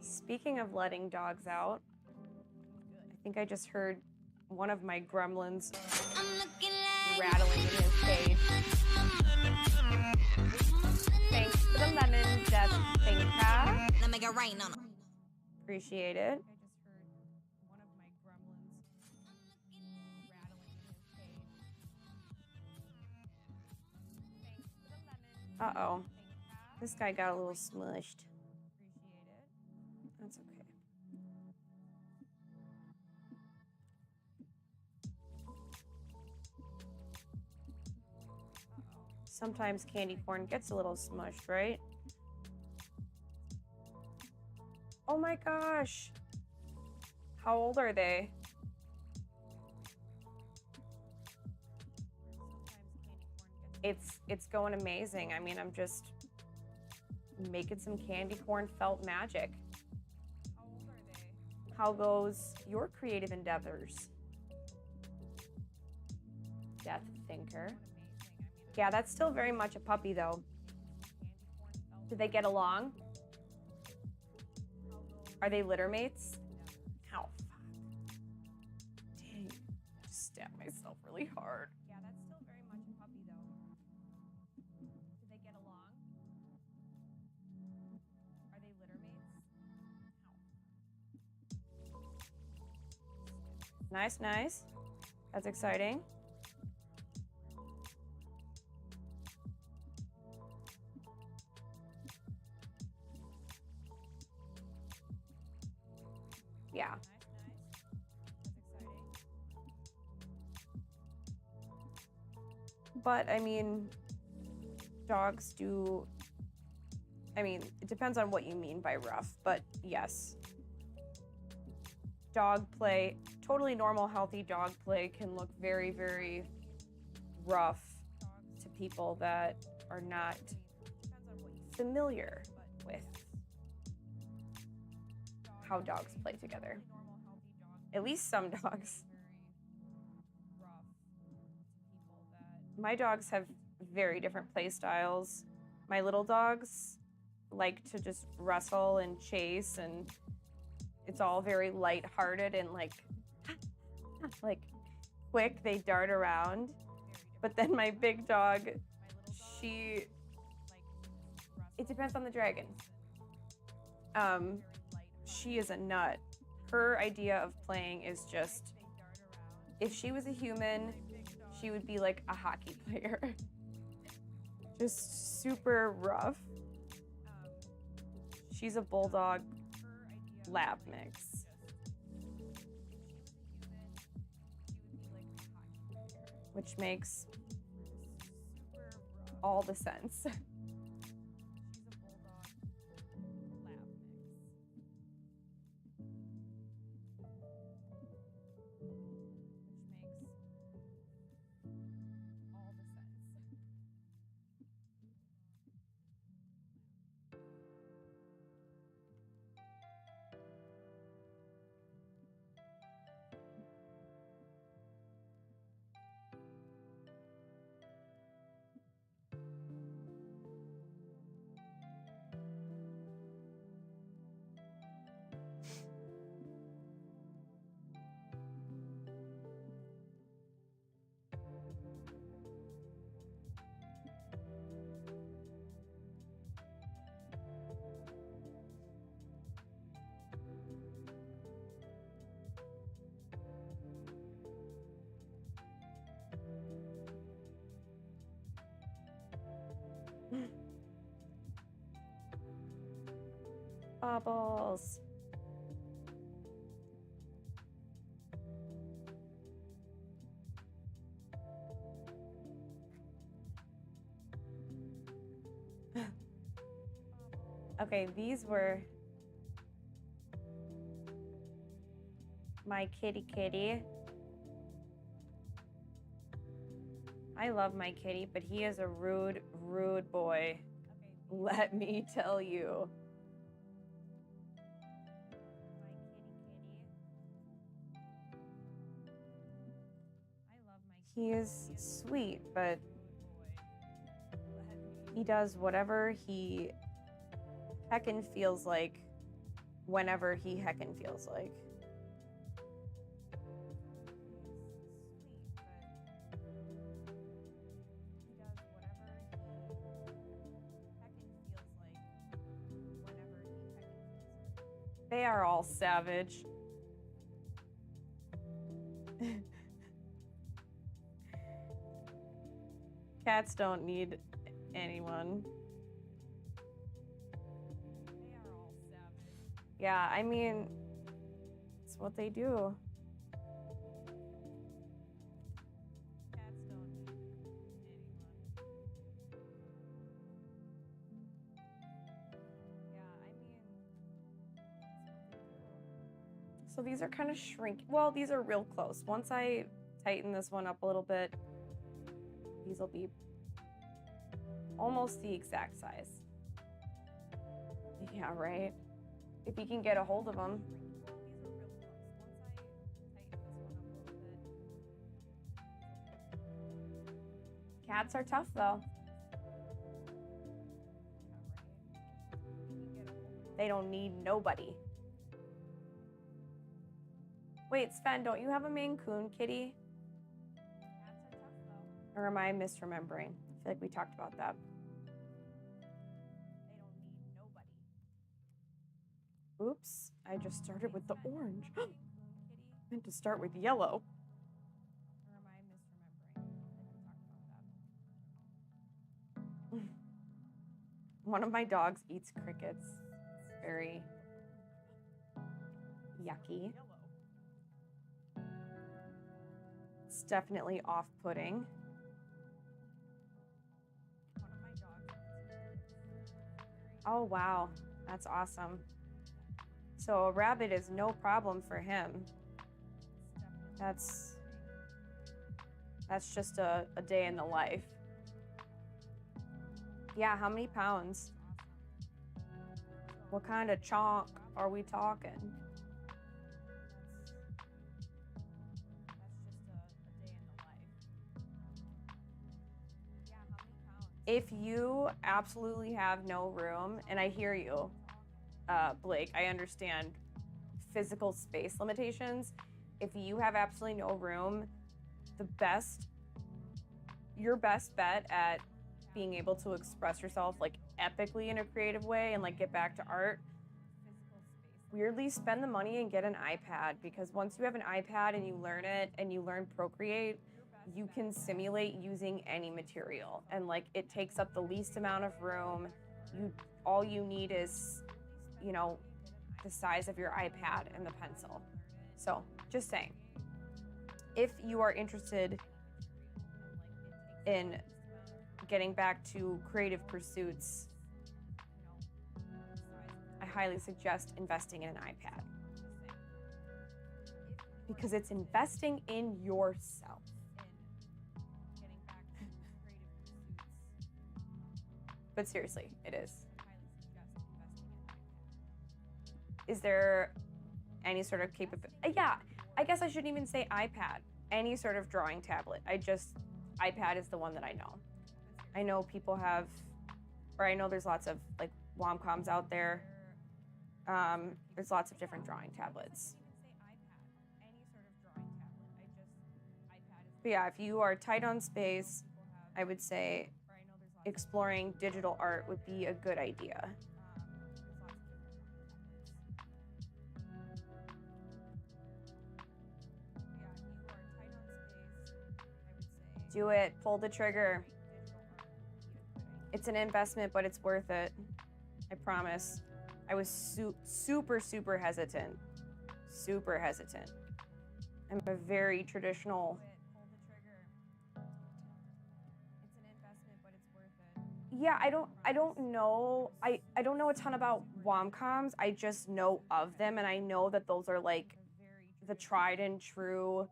Speaking of letting dogs out, I think I just heard one of my gremlins rattling in his cage. Thanks for the lemon, Jessica. Let me get rain on them. Appreciate it. Uh-oh. This guy got a little smushed. That's okay. Sometimes candy corn gets a little smushed, right? Oh my gosh. How old are they? It's going amazing. I mean, I'm just making some candy corn felt magic. How old are they? How goes your creative endeavors? Death Thinker. Yeah, that's still very much a puppy, though. Do they get along? Are they litter mates? Ow, fuck. Dang, I just stabbed myself really hard. Yeah, that's still very much a puppy, though. Do they get along? Are they litter mates? Ow. Nice, nice. That's exciting. Yeah. But I mean, dogs do, I mean, it depends on what you mean by rough, but yes. Dog play, totally normal, healthy dog play can look very, very rough to people that are not familiar with how dogs play together. At least some dogs. My dogs have very different play styles. My little dogs like to just wrestle and chase, and it's all very lighthearted and like quick. They dart around. But then my big dog, it depends on the dragon. She is a nut. Her idea of playing is just, if she was a human, she would be like a hockey player. Just super rough. She's a bulldog lab mix. Which makes all the sense. Bubbles. Okay, these were my kitty. I love my kitty, but he is a rude boy. Let me tell you. He is sweet, but he does whatever he heckin' feels like, whenever he heckin' feels like. They are all savage. Cats don't need anyone. They are all savage. Yeah, I mean, it's what they do. Cats don't need anyone. Yeah, I mean, so these are kind of shrinking. Well, these are real close. Once I tighten this one up a little bit, these will be almost the exact size. Yeah, right? If you can get a hold of them. Cats are tough, though. They don't need nobody. Wait, Sven, don't you have a Maine Coon kitty? Or am I misremembering? I feel like we talked about that. They don't need nobody. Oops, I just started with the orange. I meant to start with yellow. Or am I misremembering? We talked about that. One of my dogs eats crickets. It's very yucky. It's definitely off-putting. Oh, wow. That's awesome. So a rabbit is no problem for him. That's just a day in the life. Yeah, how many pounds? What kind of chonk are we talking? If you absolutely have no room, and I hear you, Blake, I understand physical space limitations. If you have absolutely no room, your best bet at being able to express yourself like epically in a creative way and like get back to art, weirdly spend the money and get an iPad, because once you have an iPad and you learn it and you learn Procreate, you can simulate using any material, and like it takes up the least amount of room. All you need is, you know, the size of your iPad and the pencil. So just saying, if you are interested in getting back to creative pursuits, I highly suggest investing in an iPad, because it's investing in yourself. But seriously, it is. Is there any sort of capability? Yeah, I guess I shouldn't even say iPad. Any sort of drawing tablet. iPad is the one that I know. I know people have, or I know there's lots of like Womcoms out there. There's lots of different drawing tablets. But yeah, if you are tight on space, I would say exploring digital art would be a good idea. Do it. Pull the trigger. It's an investment, but it's worth it. I promise. I was super hesitant. Super hesitant. I'm a very traditional. Yeah, I don't know. I don't know a ton about Womcoms. I just know of them, and I know that those are like the tried and true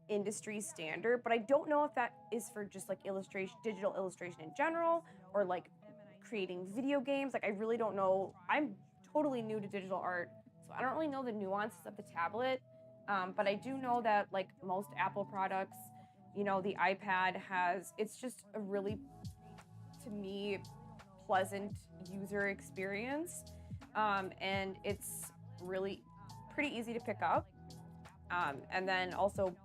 industry standard, but I don't know if that is for just like digital illustration in general, or like creating video games. Like I really don't know. I'm totally new to digital art, so I don't really know the nuances of the tablet. But I do know that like most Apple products, you know, the iPad it's just a really, to me, pleasant user experience. And it's really pretty easy to pick up. And then also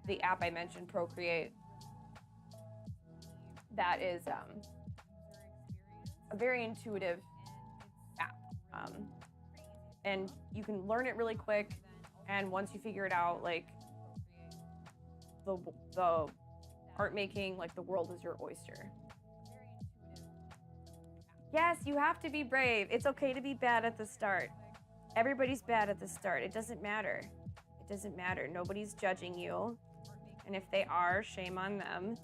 the app I mentioned, Procreate, that is a very intuitive app. And you can learn it really quick. And once you figure it out, like the art making, like the world is your oyster. Yes, you have to be brave. It's okay to be bad at the start. Everybody's bad at the start. It doesn't matter. It doesn't matter. Nobody's judging you. And if they are, shame on them.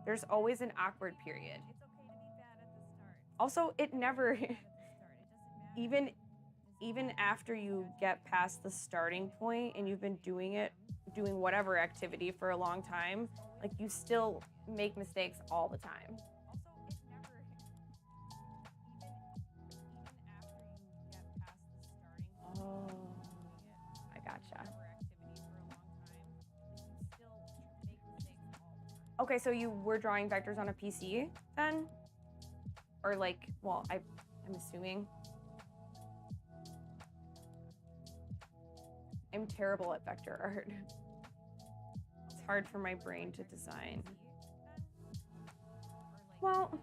There's always an awkward period. Also, it never, even after you get past the starting point and you've been doing whatever activity for a long time, like you still make mistakes all the time. Oh, I gotcha. Okay, so you were drawing vectors on a PC then? Or like, well, I'm assuming. I'm terrible at vector art. It's hard for my brain to design. Well,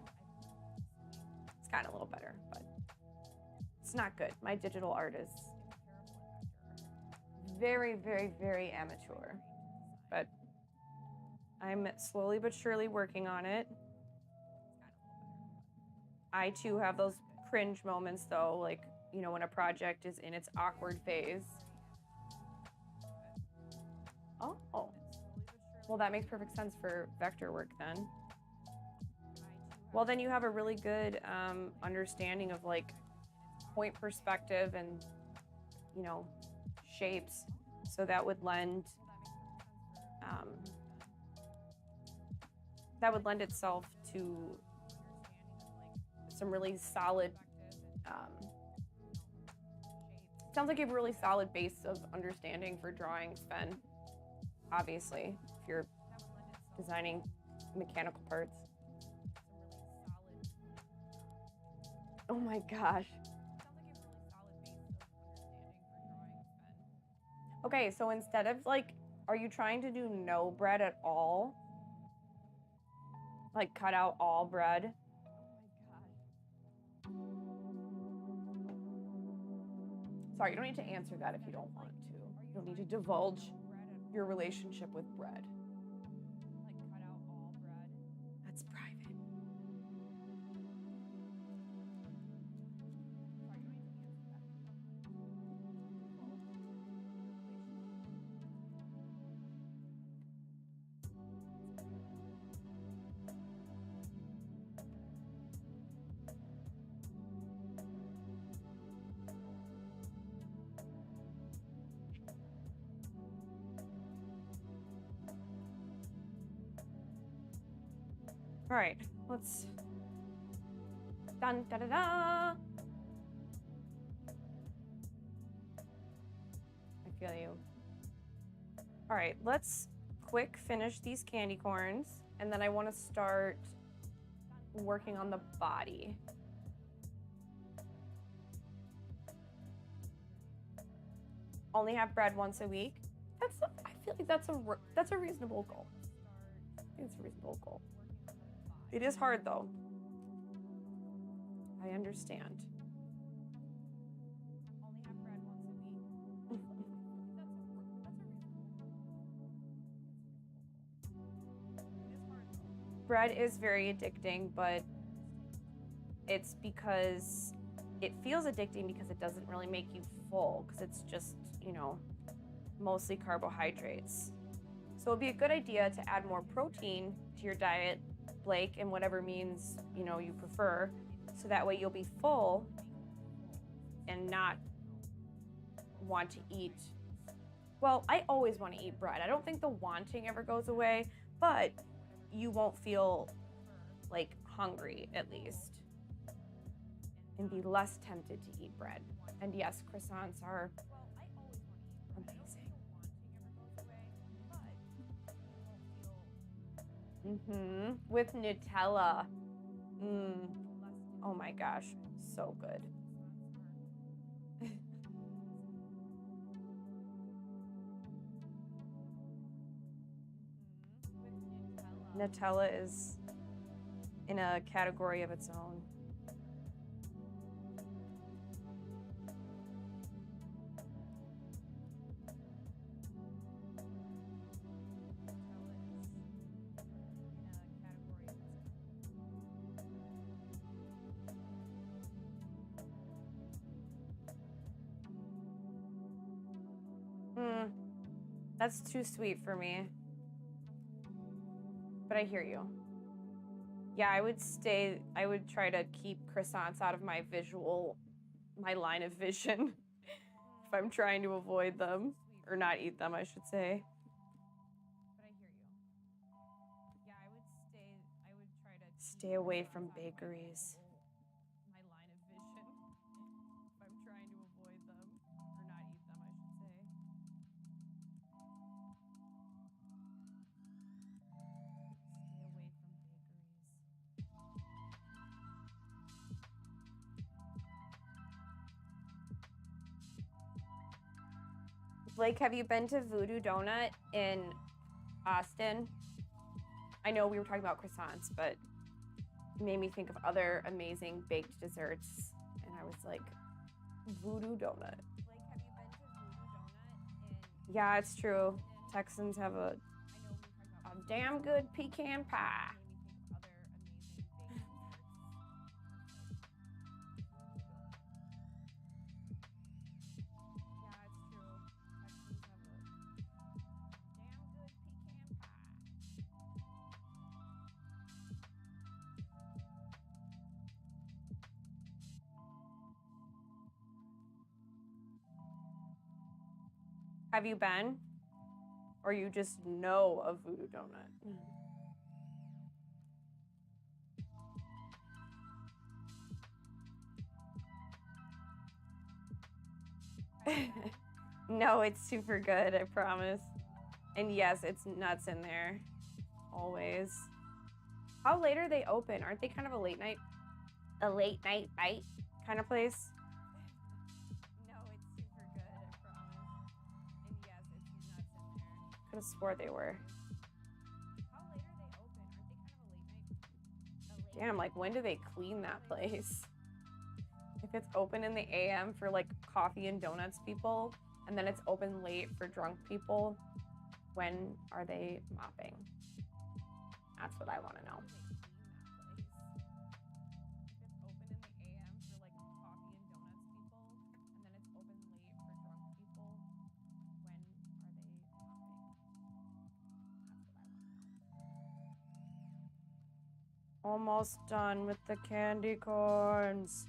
it's gotten a little better, but it's not good. My digital art is very, very, very amateur, but I'm slowly but surely working on it. I too have those cringe moments though, like, you know, when a project is in its awkward phase. Oh, well, that makes perfect sense for vector work then. Well, then you have a really good understanding of like point perspective and, you know, shapes. So that would lend itself to some really solid, sounds like you have a really solid base of understanding for drawing, Sven, obviously, if you're designing mechanical parts. Oh my gosh. Okay, so instead of like, are you trying to do no bread at all? Like cut out all bread? Sorry, you don't need to answer that if you don't want to. You don't need to divulge your relationship with bread. That's private. All right, let's. Dun da da da. I feel you. All right, let's quick finish these candy corns, and then I want to start working on the body. Only have bread once a week. I feel like that's a reasonable goal. I think it's a reasonable goal. It is hard though. I understand. Bread is very addicting, but it's because it feels addicting because it doesn't really make you full, because it's just, you know, mostly carbohydrates. So it'd be a good idea to add more protein to your diet, Blake, in whatever means, you know, you prefer, so that way you'll be full and not want to eat. Well, I always want to eat bread. I don't think the wanting ever goes away, but you won't feel like hungry, at least, and be less tempted to eat bread. And yes, croissants are amazing. With Nutella. Oh my gosh, so good. Nutella is in a category of its own. That's too sweet for me. But I hear you. Yeah, I would try to keep croissants out of my line of vision if I'm trying to avoid them, or not eat them, I should say. But I hear you. Yeah, I would try to stay away from bakeries. My line of vision if I'm trying to avoid them, or not eat them, I should say. Blake, have you been to Voodoo Donut in Austin? I know we were talking about croissants, but it made me think of other amazing baked desserts. And I was like, Voodoo Donut. Blake, have you been to Voodoo Donut? Yeah, it's true. Texans have a damn good pecan pie. Have you been? Or you just know of Voodoo Donut? No, it's super good, I promise. And yes, it's nuts in there. Always. How late are they open? Aren't they kind of a late night bite kind of place? No, it's super good, I promise. And yes, it's nuts in there. Could have swore they were. How late are they open? Aren't they kind of a late night? Damn, like when do they clean that place? If it's open in the AM for like coffee and donuts people, and then it's open late for drunk people, when are they mopping? That's what I want to know. Almost done with the candy corns.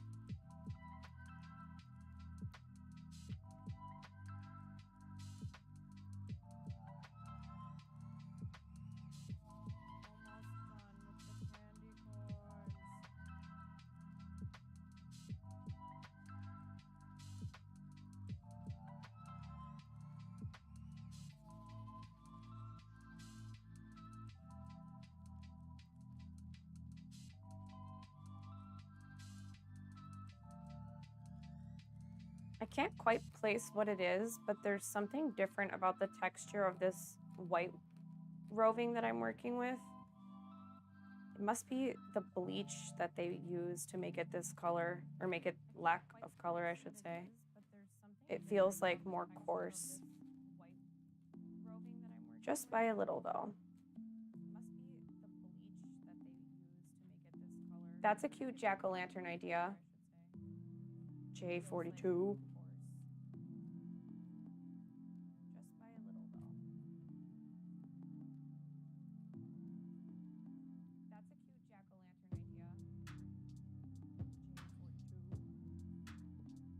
I can't quite place what it is, but there's something different about the texture of this white roving that I'm working with. It must be the bleach that they use to make it this color, or make it lack of color, I should say. It feels like more coarse. Just by a little, though. That's a cute jack-o'-lantern idea. J42.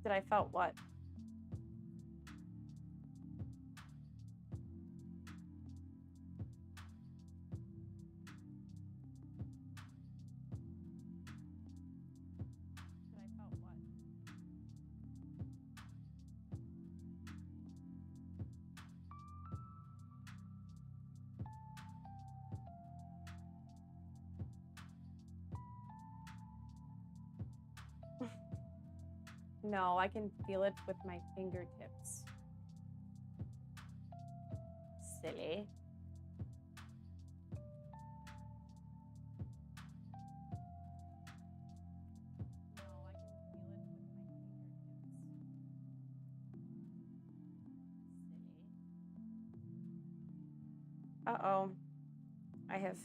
Did I felt what? No, I can feel it with my fingertips. Silly. Uh-oh. I have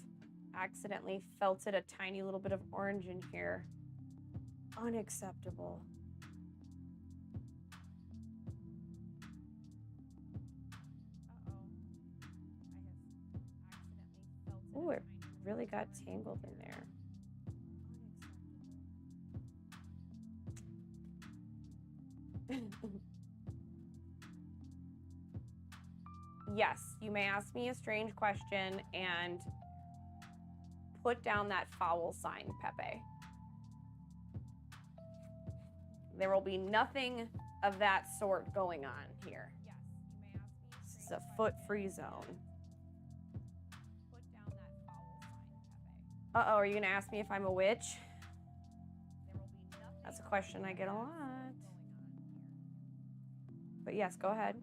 accidentally felted a tiny little bit of orange in here. Unacceptable. Ooh, it really got tangled in there. Yes, you may ask me a strange question and put down that foul sign, Pepe. There will be nothing of that sort going on here. This is a foot-free zone. Uh-oh, are you gonna ask me if I'm a witch? That's a question I get a lot. But yes, go ahead.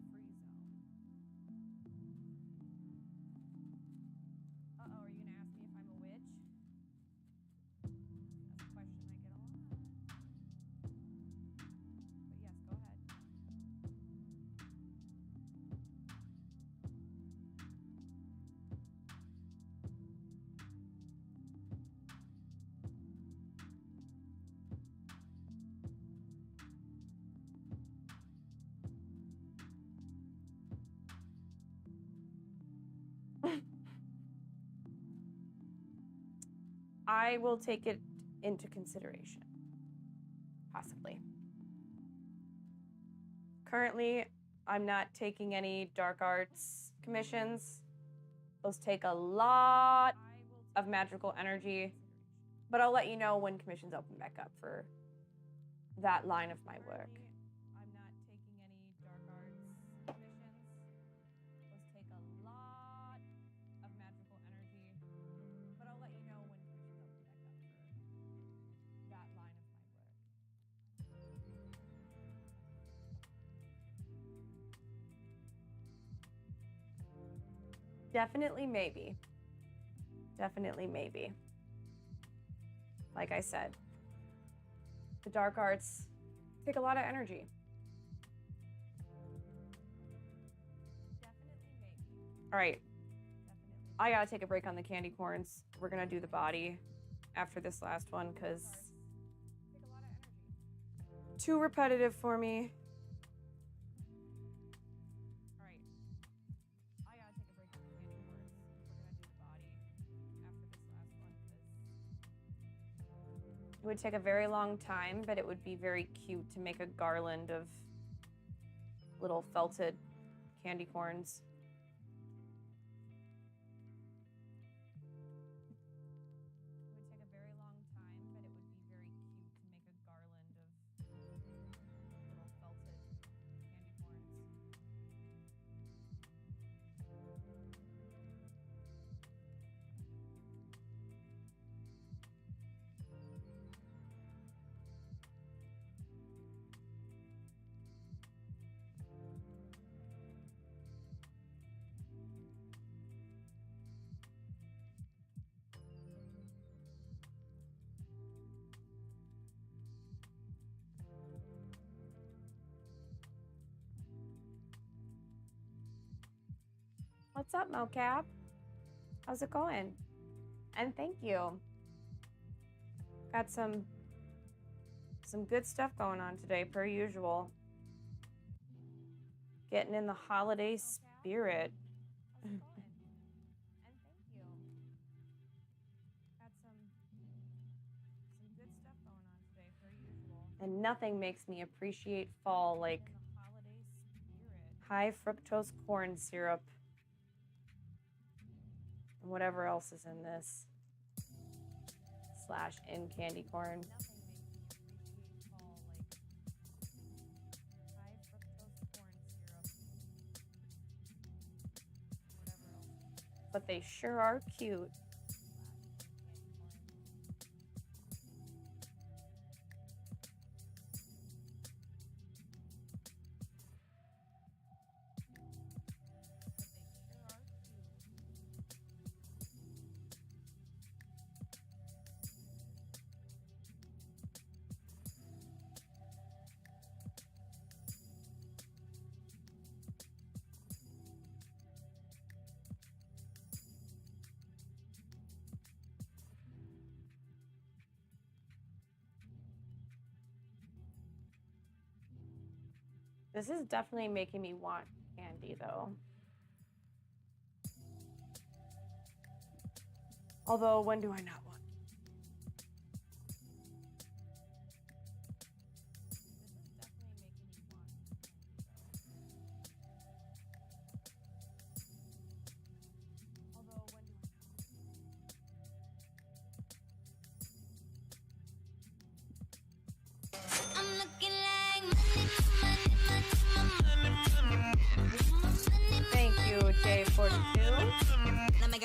I will take it into consideration. Possibly. Currently, I'm not taking any dark arts commissions. Those take a lot of magical energy, but I'll let you know when commissions open back up for that line of my work. I'm not taking any dark arts commissions. Those take a lot of magical energy, but I'll let you know when commissions open back up for that line of my work. Definitely maybe. Definitely maybe. Like I said, the dark arts take a lot of energy. Definitely maybe. All right. I gotta take a break on the candy corns. We're gonna do the body after this last one because too repetitive for me. All right. I gotta take a break on the candy corns. We're gonna do the body after this last one because it would take a very long time, but it would be very cute to make a garland of little felted candy corns. What's up, Mocap? How's it going? And thank you. Got some good stuff going on today, per usual. Getting in the holiday spirit. And thank you. Got some good stuff going on today, per usual. And nothing makes me appreciate fall like high fructose corn syrup. And whatever else is in this / in candy corn. But they sure are cute. This is definitely making me want candy, though. Although, when do I not want?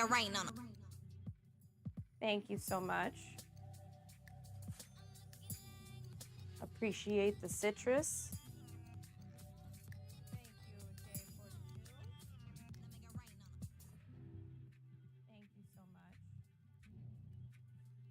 Rain on them. Thank you so much. Appreciate the citrus. Thank you, J42. Thank you so much. Appreciate the citrus.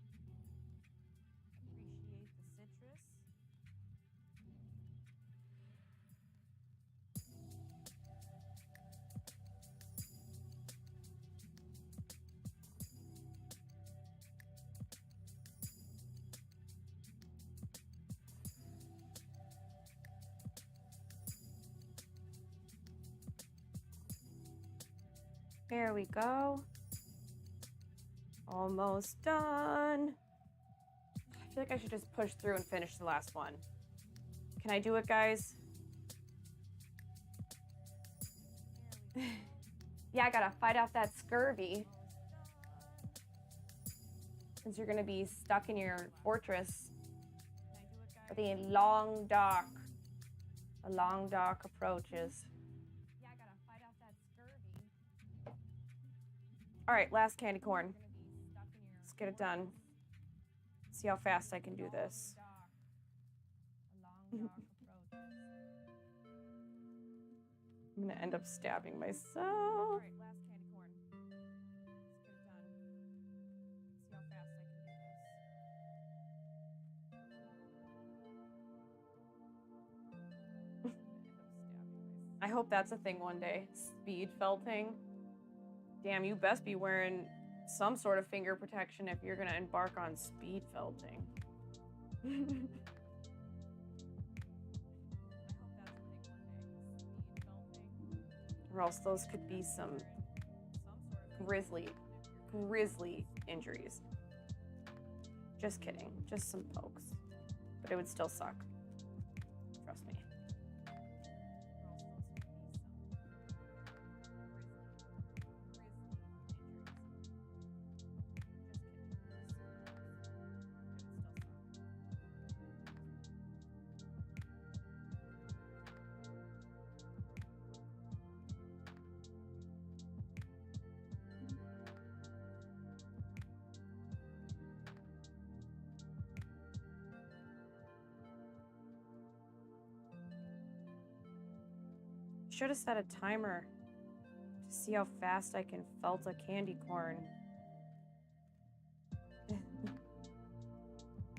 There we go. Almost done. I feel like I should just push through and finish the last one. Can I do it, guys? Yeah, I gotta fight off that scurvy. Since you're gonna be stuck in your fortress for the long dark. The long dark approaches. Yeah, I gotta fight off that scurvy. All right, last candy corn. Let's get it done. See how fast I can do this. I'm gonna end up stabbing myself. All right, last candy corn. Let's get it done. See how fast I can do this. I hope that's a thing one day. Speed felting. Damn, you best be wearing some sort of finger protection if you're gonna embark on speed felting. Or else those could be some grisly injuries. Just kidding, just some pokes. But it would still suck. Trust me. Should have set a timer to see how fast I can felt a candy corn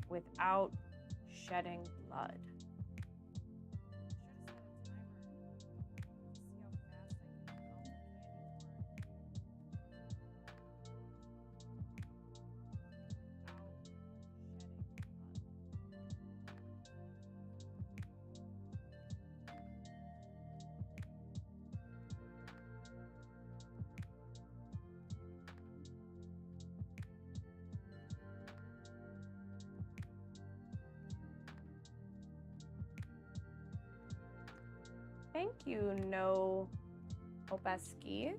without shedding blood. Thank you, No Obeski.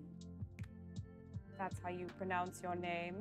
That's how you pronounce your name.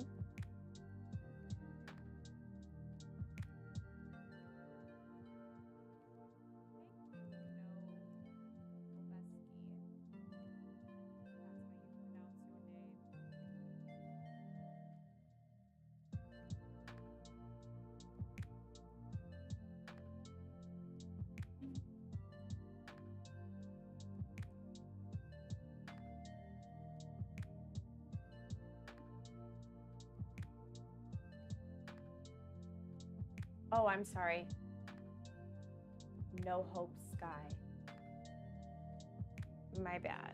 Oh, I'm sorry. No Hope Sky. My bad.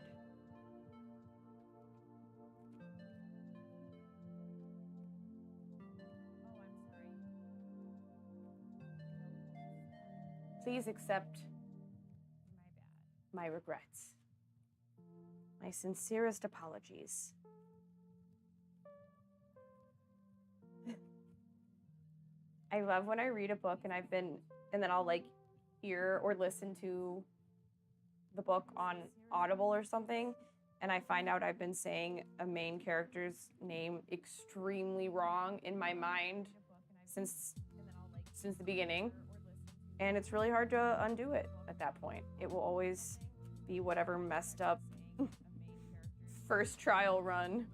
Please accept my regrets. My sincerest apologies. I love when I read a book and then I'll like hear or listen to the book on Audible or something, and I find out I've been saying a main character's name extremely wrong in my mind since the beginning, and it's really hard to undo it at that point. It will always be whatever messed up first trial run.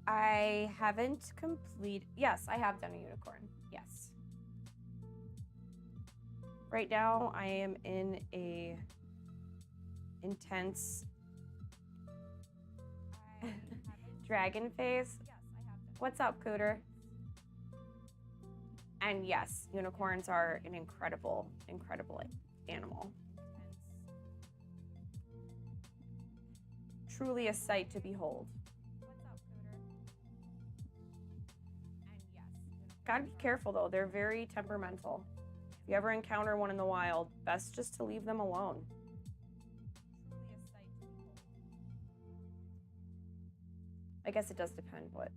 I haven't completed. Yes, I have done a unicorn. Yes. Right now, I am in a intense dragon phase. What's up, Cooter? And yes, unicorns are an incredible, incredible animal. Truly a sight to behold. Gotta be careful though, they're very temperamental. If you ever encounter one in the wild, best just to leave them alone. I guess it does depend what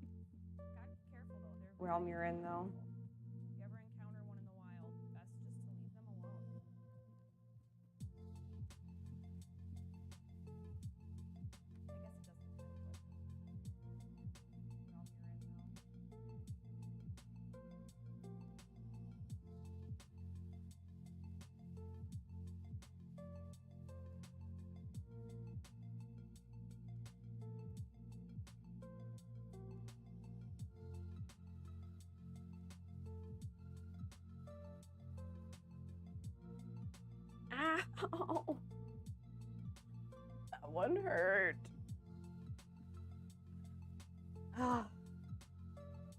realm you're in though. If you ever encounter one in the wild, best just to leave them alone. I guess it does depend what realm you're in though. Ow! That one hurt.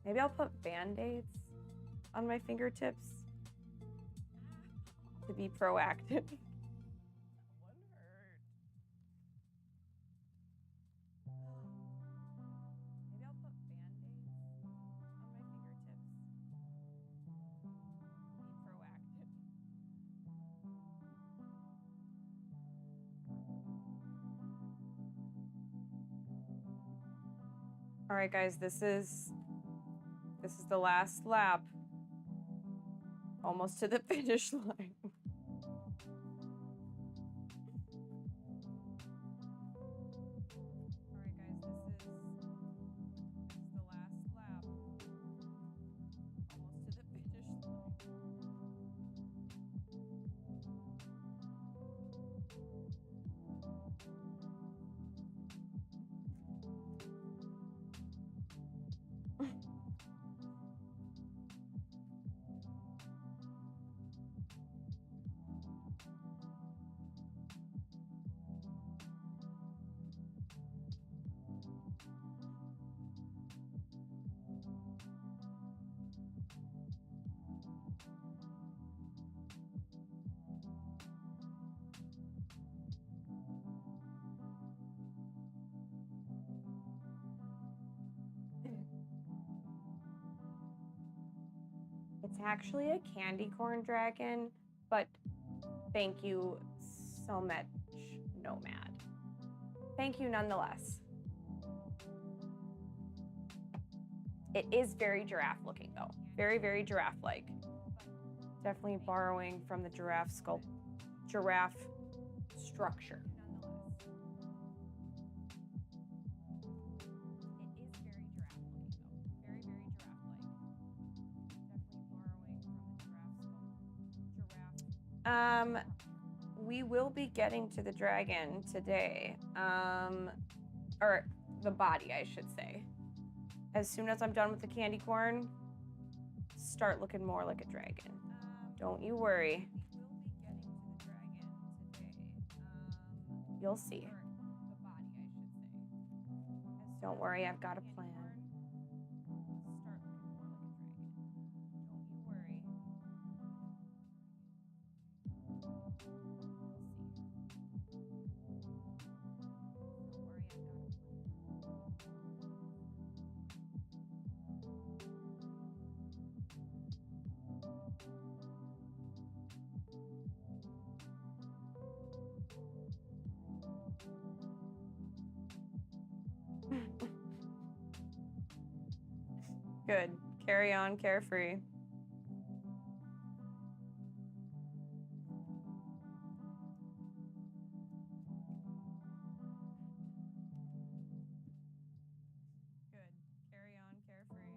Maybe I'll put band-aids on my fingertips to be proactive. All right, guys, this is the last lap. Almost to the finish line. All right, guys, this is the last lap. Almost to the finish line. It's actually a candy corn dragon, but thank you so much, Nomad. Thank you nonetheless. It is very giraffe looking though. Very, very giraffe-like. Definitely borrowing from the giraffe structure. We will be getting to the dragon today. Or the body, I should say. As soon as I'm done with the candy corn, start looking more like a dragon. Don't you worry. You'll see. Don't worry, I've got a plan. Good. Carry on, carefree. Good. Carry on, carefree.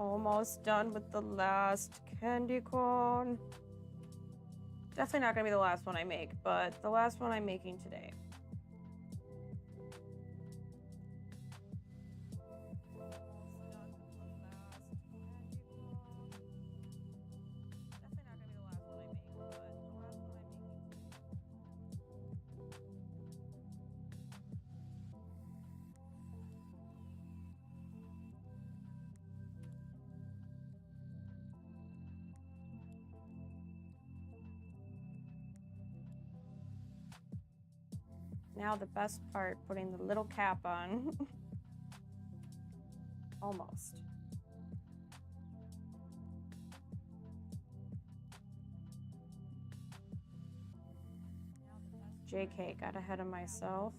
almost done with the last candy corn. Definitely not gonna be the last one I make, but the last one I'm making today. Now the best part, putting the little cap on. Almost. JK, got ahead of myself.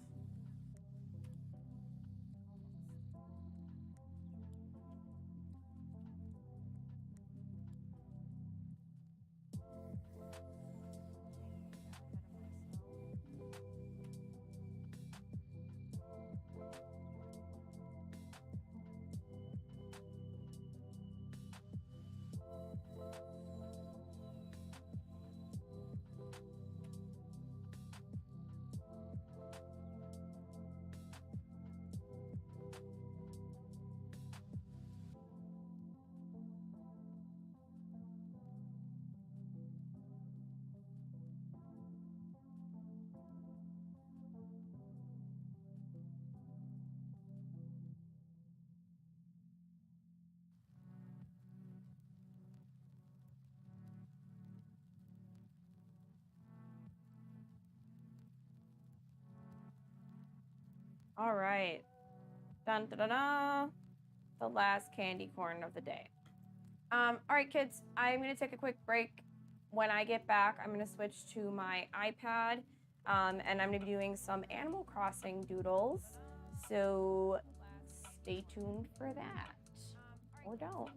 All right. Dun, da, da, da. The last candy corn of the day. All right, kids, I'm going to take a quick break. When I get back, I'm going to switch to my iPad, and I'm going to be doing some Animal Crossing doodles. So stay tuned for that. Or don't.